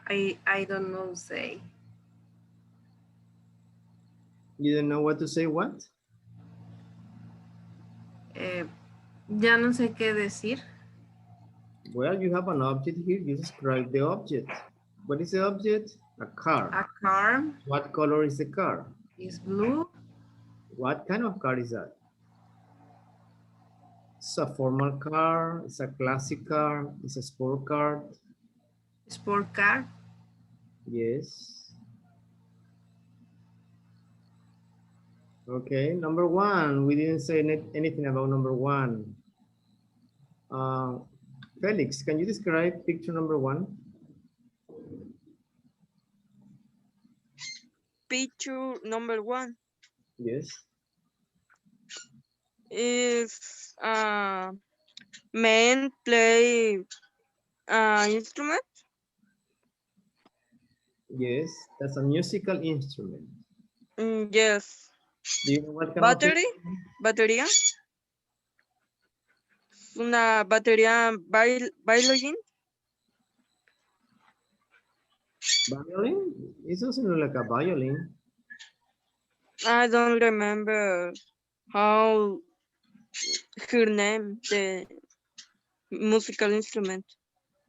I don't know say. You don't know what to say, what? Ya no sé qué decir. Well, you have an object here. You describe the object. What is the object? A car. A car What color is the car? is blue. What kind of car is that? It's a formal car. It's a classic car. It's a sport car. Sport car. Yes. Okay, number 1. We didn't say anything about number 1. Felix, can you describe picture number 1? Picture number 1 Yes. is men play instrument. Yes, that's a musical instrument. Yes. Do you know what kind of Battery. Batería. Una batería violin. violin? It doesn't look like a violin. I don't remember how her name, the musical instrument.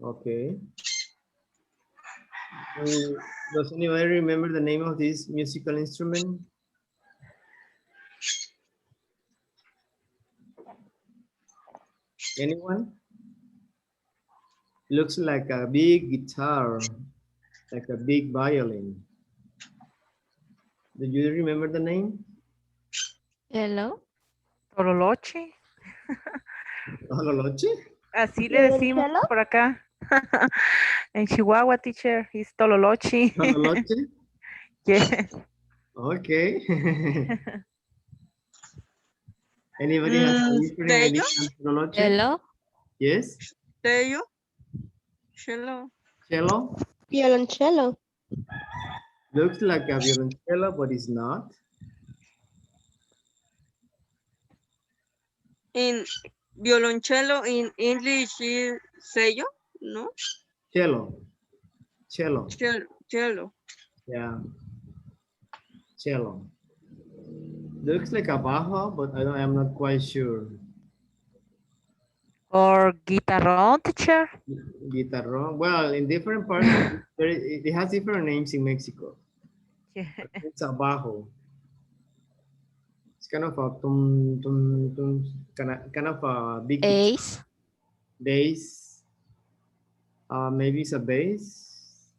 Okay. Does anybody remember the name of this musical instrument? Anyone? Looks like a big guitar, like a big violin. Do you remember the name? Hello. Tololoche. Tololoche? Así le decimos ¿Violonchelo? por acá. En Chihuahua, teacher, is Tololoche. Tololoche? Yes. Okay. Anybody has a different idea on Tololoche? Hello. Yes? Tello. Cello. Cello? Violoncello. Looks like a violoncello, but it's not. In violoncello in English is sello, no? Cello. Cello. Cello. Yeah. Cello. Looks like a bajo, but I'm not quite sure. Or guitarrón, teacher. Guitarrón. Well, in different parts, it has different names in Mexico. Yeah. It's a bajo. It's kind of a tum, tum, tum, kind of a big Ace. bass. Maybe it's a bass.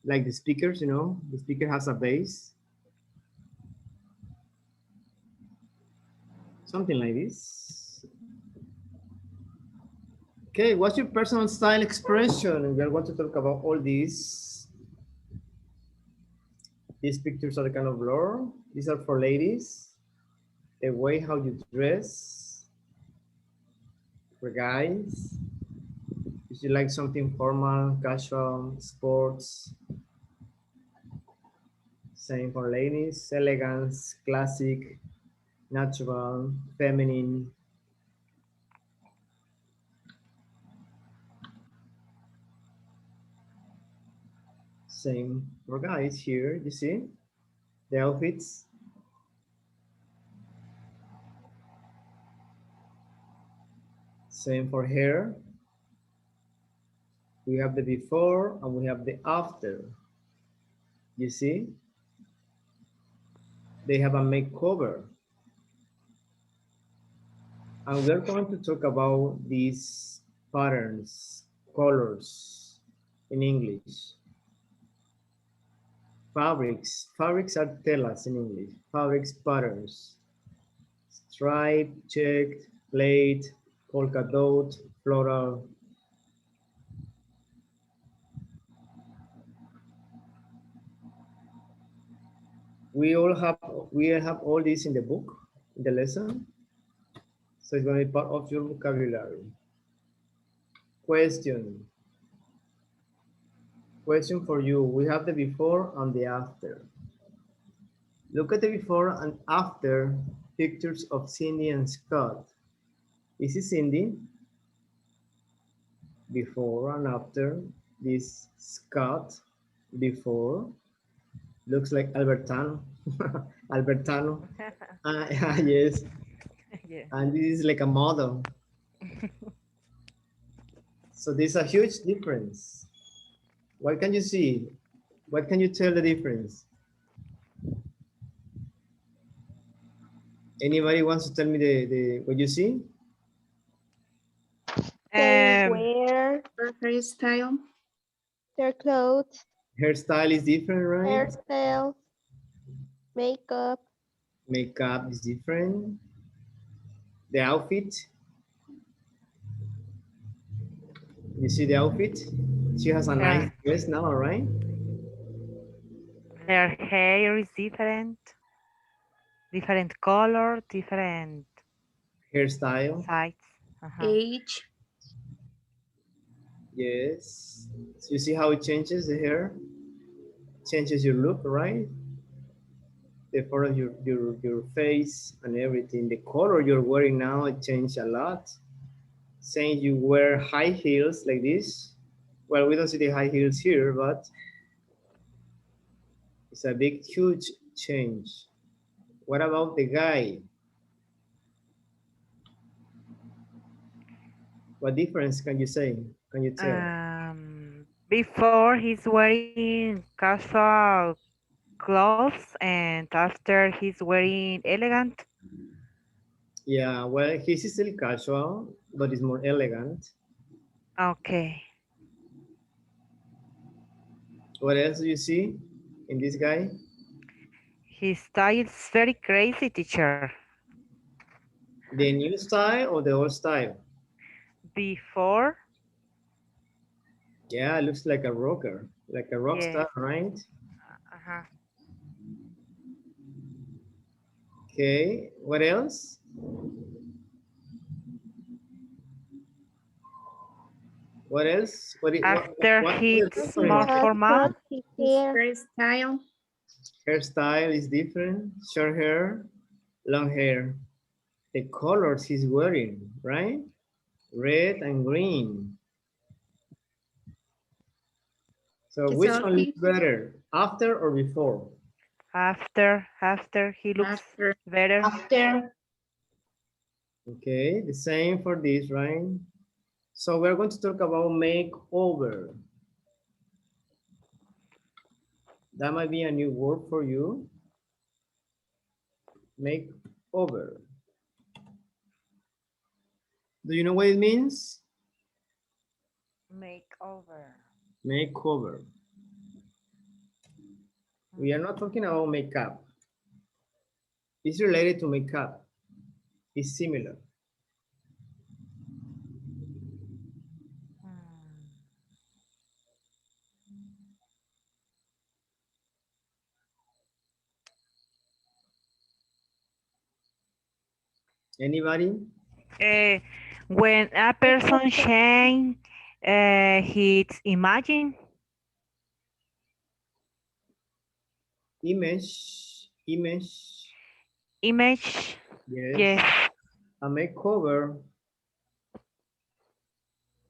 Like the speakers, you know, the speaker has a bass. Something like this. Okay, what's your personal style expression? And we're going to talk about all these. These pictures are kind of blur. These are for ladies. The way how you dress. For guys. If you like something formal, casual, sports. Same for ladies. Elegance, classic, natural, feminine. Same for guys here, you see the outfits. Same for hair. We have the before and we have the after. You see? They have a makeover. And we're going to talk about these patterns, colors in English. Fabrics. Fabrics are telas in English. Fabrics, patterns. Stripe, checked, plate, polka dot, floral. We have all this in the book, in the lesson. So it's going to be part of your vocabulary. Question. Question for you. We have the before and the after. Look at the before and after pictures of Cindy and Scott. This is Cindy. Before and after. This Scott. Before. Looks like Albertano. Albertano. Yes. Yeah. And this is like a model. So there's a huge difference. What can you see? What can you tell the difference? Anybody wants to tell me the what you see? They Um, wear Hairstyle. their clothes, Hairstyle is different, right? hairstyle, makeup, Makeup is different. The outfit. You see the outfit? She has a nice her, dress now, right? their hair is different, different color, different Hairstyle. size. Uh-huh. Age. Yes. So you see how it changes the hair? Changes your look, right? The part of your face and everything. The color you're wearing now, it changed a lot. Saying you wear high heels like this. Well, we don't see the high heels here, but it's a big, huge change. What about the guy? What difference can you say? Can you tell? Before he's wearing casual clothes and after he's wearing elegant. Yeah, well, he's still casual, but it's more elegant. Okay. What else do you see in this guy? His style is very crazy, teacher. The new style or the old style? Before, Yeah, it looks like a rocker, like a rock yes. star, right? Uh-huh. Okay, what else? What else? After What is he's he different? more has formal, cut his His hair, hairstyle. Hairstyle is different. Short hair, long hair. The colors he's wearing, right? Red and green. So His which one looks outfit. better, after or before? after he looks After. better. After. Okay, the same for this, right? So we're going to talk about makeover. That might be a new word for you. Makeover. Do you know what it means? Makeover. Makeover. We are not talking about makeup. It's related to makeup. It's similar. Anybody? Uh, when a person change his Image. image, Yes. yes. A makeover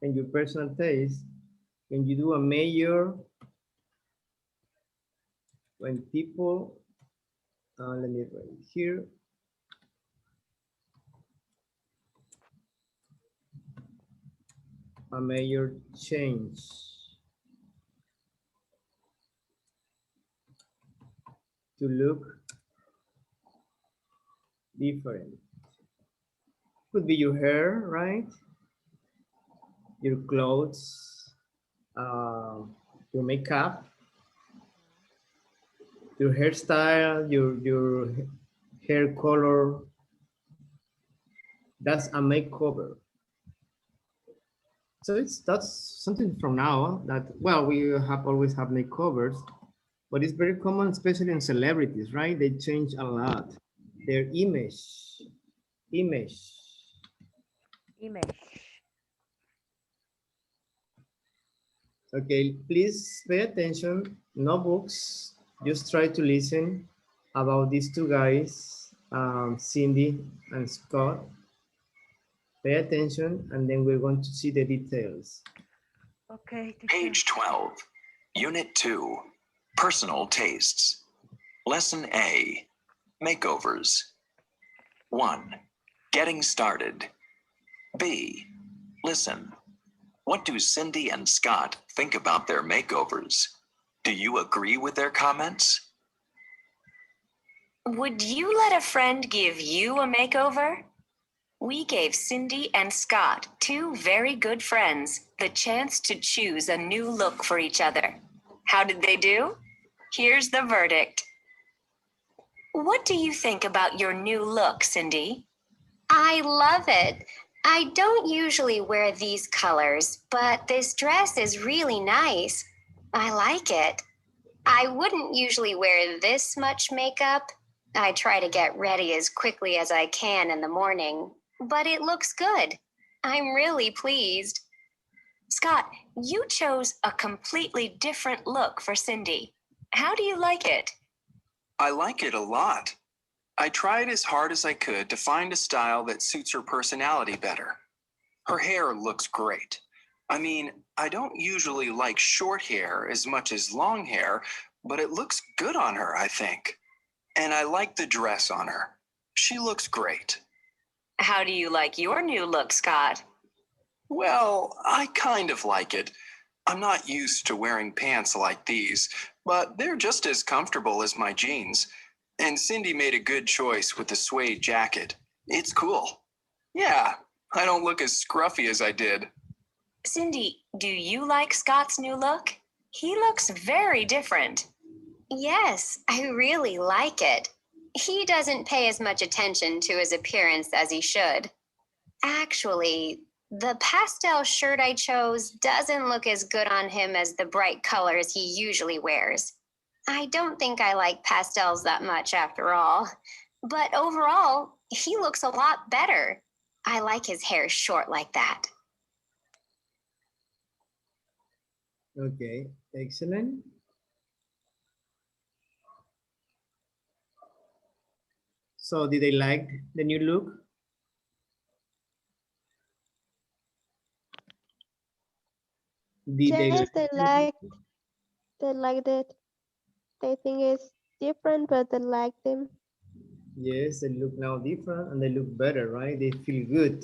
and your personal taste. When you do a major, when people, let me write here. A major change to look different. Could be your hair, right? Your clothes, your makeup. Your hairstyle, your hair color, that's a makeover. So that's something from now that, well, we have always have makeovers, but it's very common, especially in celebrities, right? They change a lot. Their image. Image. Okay, please pay attention, no books, just try to listen about these two guys, Cindy and Scott. Pay attention, and then we're going to see the details. Okay, teacher. Page 12, Unit 2, Personal Tastes. Lesson A, Makeovers. 1, Getting Started. B, Listen. What do Cindy and Scott think about their makeovers? Do you agree with their comments? Would you let a friend give you a makeover? We gave Cindy and Scott, two very good friends, the chance to choose a new look for each other. How did they do? Here's the verdict. What do you think about your new look, Cindy? I love it. I don't usually wear these colors, but this dress is really nice. I like it. I wouldn't usually wear this much makeup. I try to get ready as quickly as I can in the morning, but it looks good. I'm really pleased. Scott, you chose a completely different look for Cindy. How do you like it? I like it a lot. I tried as hard as I could to find a style that suits her personality better. Her hair looks great. I mean, I don't usually like short hair as much as long hair, but it looks good on her, I think. And I like the dress on her. She looks great. How do you like your new look, Scott? Well, I kind of like it. I'm not used to wearing pants like these, but they're just as comfortable as my jeans. And Cindy made a good choice with the suede jacket. It's cool. Yeah, I don't look as scruffy as I did. Cindy, do you like Scott's new look? He looks very different. Yes, I really like it. He doesn't pay as much attention to his appearance as he should. Actually, the pastel shirt I chose doesn't look as good on him as the bright colors he usually wears. I don't think I like pastels that much after all. But overall, he looks a lot better. I like his hair short like that. Okay, excellent. So did they like the new look? Yes, they liked it. They think it's different, but they like them. Yes, they look now different and they look better, right? They feel good.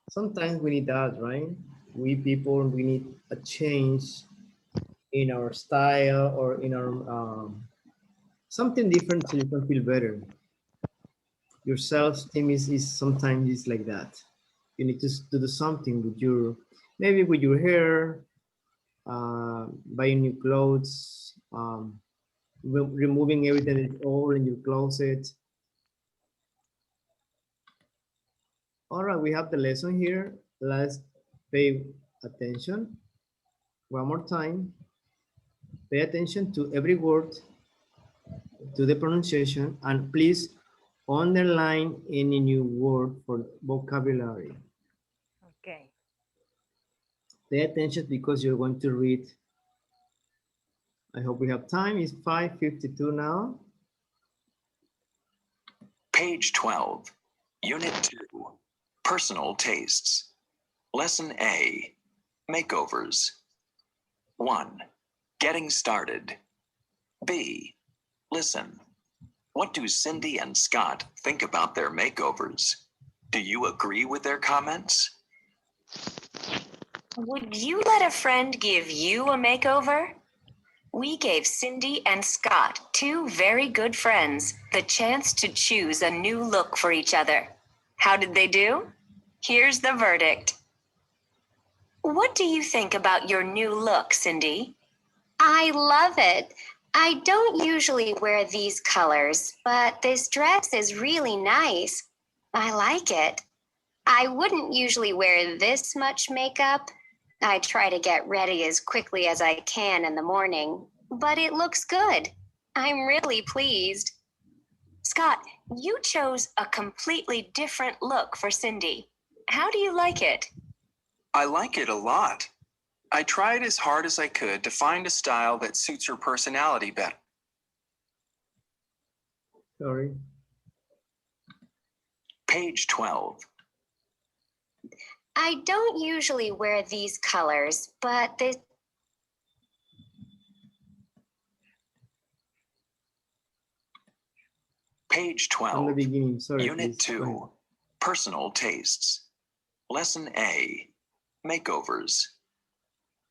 Sometimes we need that, right? We people, we need a change in our style or in our something different so you can feel better. Your self-esteem is sometimes is like that. You need to do something with your, maybe with your hair, buying new clothes, removing everything that's old in your closet. All right, we have the lesson here. Let's pay attention. One more time. Pay attention to every word, to the pronunciation, and please underline any new word for vocabulary. Okay. Pay attention because you're going to read. I hope we have time. It's 5:52 now. Page 12, Unit 2, Personal Tastes. Lesson A, Makeovers. 1, Getting Started. B, Listen. What do Cindy and Scott think about their makeovers? Do you agree with their comments? Would you let a friend give you a makeover? We gave Cindy and Scott, two very good friends, the chance to choose a new look for each other. How did they do? Here's the verdict. What do you think about your new look, Cindy? I love it. I don't usually wear these colors, but this dress is really nice. I like it. I wouldn't usually wear this much makeup. I try to get ready as quickly as I can in the morning, but it looks good. I'm really pleased. Scott, you chose a completely different look for Cindy. How do you like it? I like it a lot. I tried as hard as I could to find a style that suits her personality better. Sorry. Page 12. I don't usually wear these colors, but this. Page From the 12. beginning, sorry. Unit Please. 2. Personal tastes. Lesson A. Makeovers.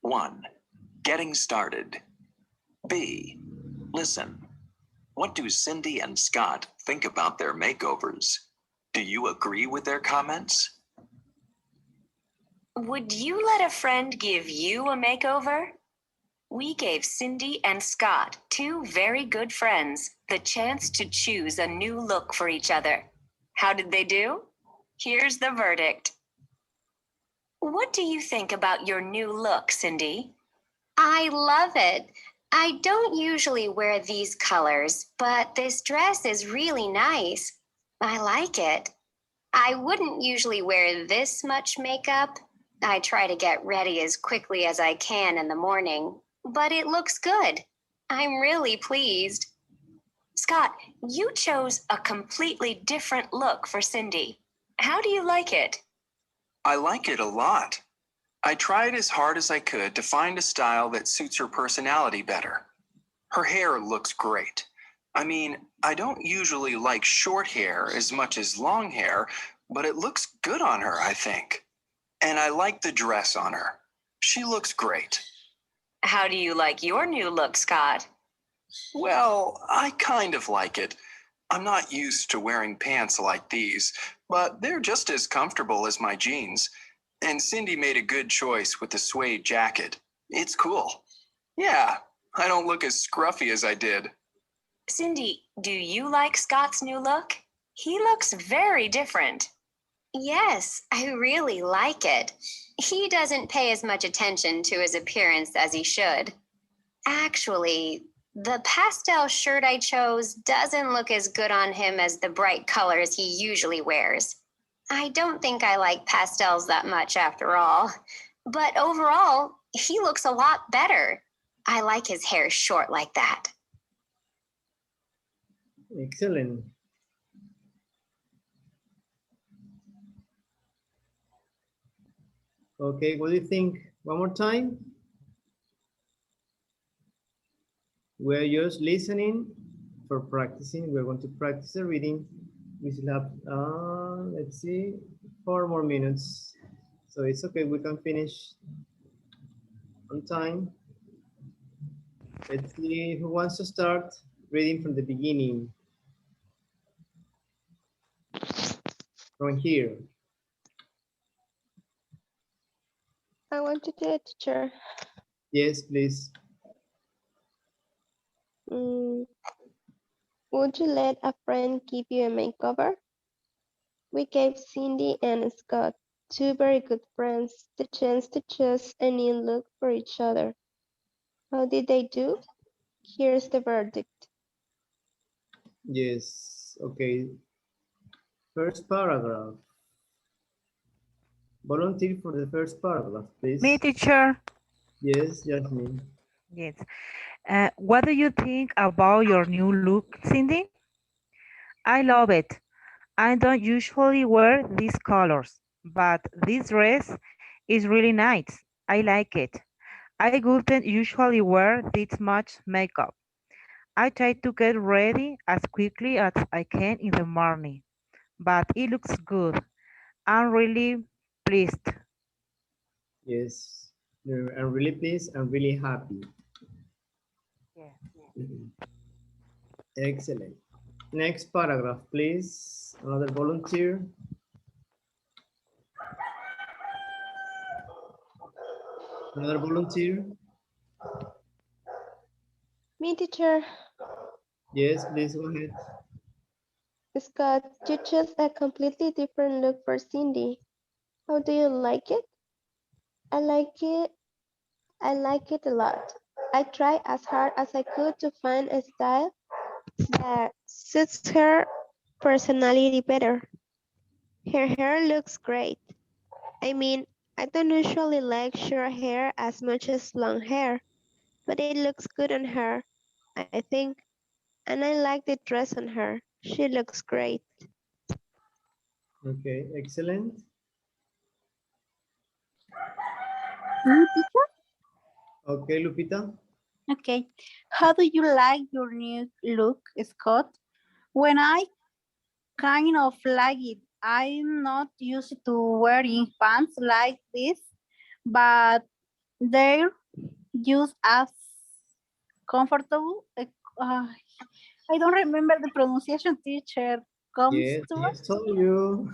1. Getting started. B. Listen. What do Cindy and Scott think about their makeovers? Do you agree with their comments? Would you let a friend give you a makeover? We gave Cindy and Scott, two very good friends, the chance to choose a new look for each other. How did they do? Here's the verdict. What do you think about your new look, Cindy? I love it. I don't usually wear these colors, but this dress is really nice. I like it. I wouldn't usually wear this much makeup. I try to get ready as quickly as I can in the morning, but it looks good. I'm really pleased. Scott, you chose a completely different look for Cindy. How do you like it? I like it a lot. I tried as hard as I could to find a style that suits her personality better. Her hair looks great. I mean, I don't usually like short hair as much as long hair, but it looks good on her, I think. And I like the dress on her. She looks great. How do you like your new look, Scott? Well, I kind of like it. I'm not used to wearing pants like these, but they're just as comfortable as my jeans. And Cindy made a good choice with the suede jacket. It's cool. Yeah, I don't look as scruffy as I did. Cindy, do you like Scott's new look? He looks very different. Yes, I really like it. He doesn't pay as much attention to his appearance as he should. Actually, the pastel shirt I chose doesn't look as good on him as the bright colors he usually wears. I don't think I like pastels that much after all. But overall, he looks a lot better. I like his hair short like that. Excellent. Okay, what do you think? One more time? We're just listening for practicing. We're going to practice the reading. We still have, let's see, 4 more minutes. So it's okay, we can finish on time. Let's see who wants to start reading from the beginning. From here. I want to do it, teacher. Yes, please. Would you let a friend give you a makeover? We gave Cindy and Scott, two very good friends, the chance to choose a new look for each other. How did they do? Here's the verdict. Yes, okay. First paragraph. Volunteer for the first paragraph, please. Me, teacher. Yes, Jasmine. Yes. What do you think about your new look, Cindy? I love it. I don't usually wear these colors, but this dress is really nice. I like it. I wouldn't usually wear this much makeup. I try to get ready as quickly as I can in the morning, but it looks good. I'm really pleased. Yes, I'm really pleased. I'm really happy. Yeah. Excellent. Next paragraph, please. Another volunteer. Another volunteer. Me, teacher. Yes, please go ahead. Scott, you chose a completely different look for Cindy. How do you like it? I like it. I like it a lot. I tried as hard as I could to find a style that suits her personality better. Her hair looks great. I mean, I don't usually like short hair as much as long hair, but it looks good on her, I think. And I like the dress on her. She looks great. Okay, excellent. Me, teacher? Okay, Lupita. Okay. How do you like your new look, Scott? When I kind of like it, I'm not used to wearing pants like this, but they're just as comfortable. I don't remember the pronunciation, teacher. Comes Yes, to I just told you.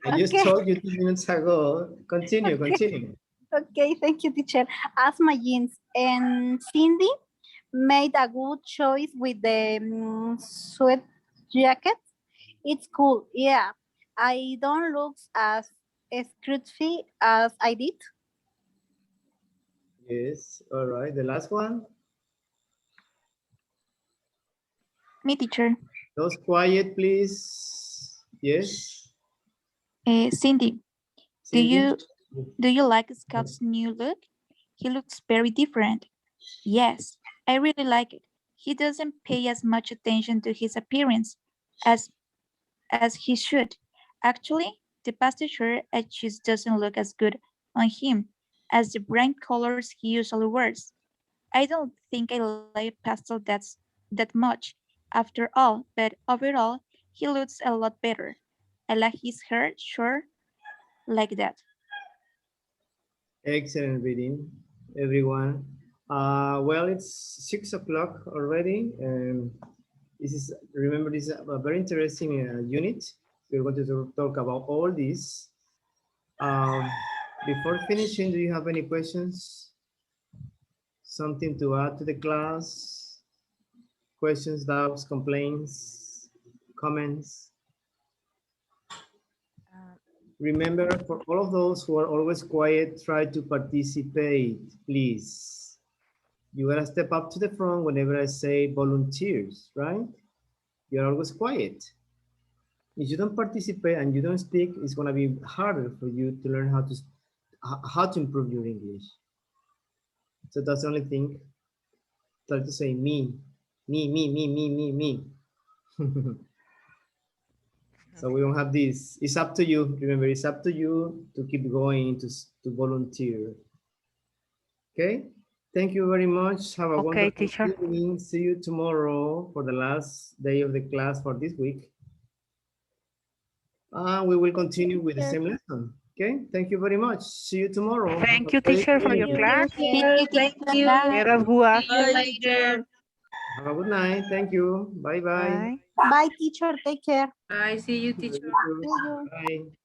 I just okay, told you 2 minutes ago. Continue, okay, continue. okay. Thank you, teacher. As my jeans and Cindy made a good choice with the sweat jacket. It's cool. Yeah, I don't look as scruffy as I did. Yes, all right. The last one. Me, teacher. Those quiet, please. Yes, Cindy, do Cindy. you like Scott's new look? He looks very different. Yes, I really like it. He doesn't pay as much attention to his appearance as he should. Actually, the pastel shirt I choose doesn't look as good on him as the bright colors he usually wears. I don't think I like pastel that much after all, but overall, he looks a lot better. I like his hair short like that. Excellent reading, everyone. Well, it's 6 o'clock already. This is, remember, this is a very interesting unit. We're going to talk about all this. Um, before finishing, do you have any questions? Something to add to the class? Questions, doubts, complaints, comments? Remember, for all of those who are always quiet, try to participate, please. You gotta step up to the front whenever I say volunteers, right? You're always quiet. If you don't participate and you don't speak, it's gonna be harder for you to learn how to improve your English. So that's the only thing. Try to say me, me. So we don't have this. It's up to you. Remember, it's up to you to keep going to volunteer. Okay. Thank you very much. Have a Okay, wonderful teacher. evening. See you tomorrow for the last day of the class for this week. We will continue with the same lesson. Okay. Thank you very much. See you tomorrow. Thank Have a you, great teacher, for your evening. class. Thank you, Thank teacher. you. Bye. Let us go. See you later. Have a good night. Thank you. Bye bye. Bye. Bye, teacher. Take care. Bye. See you, You teacher. too. See you. Bye.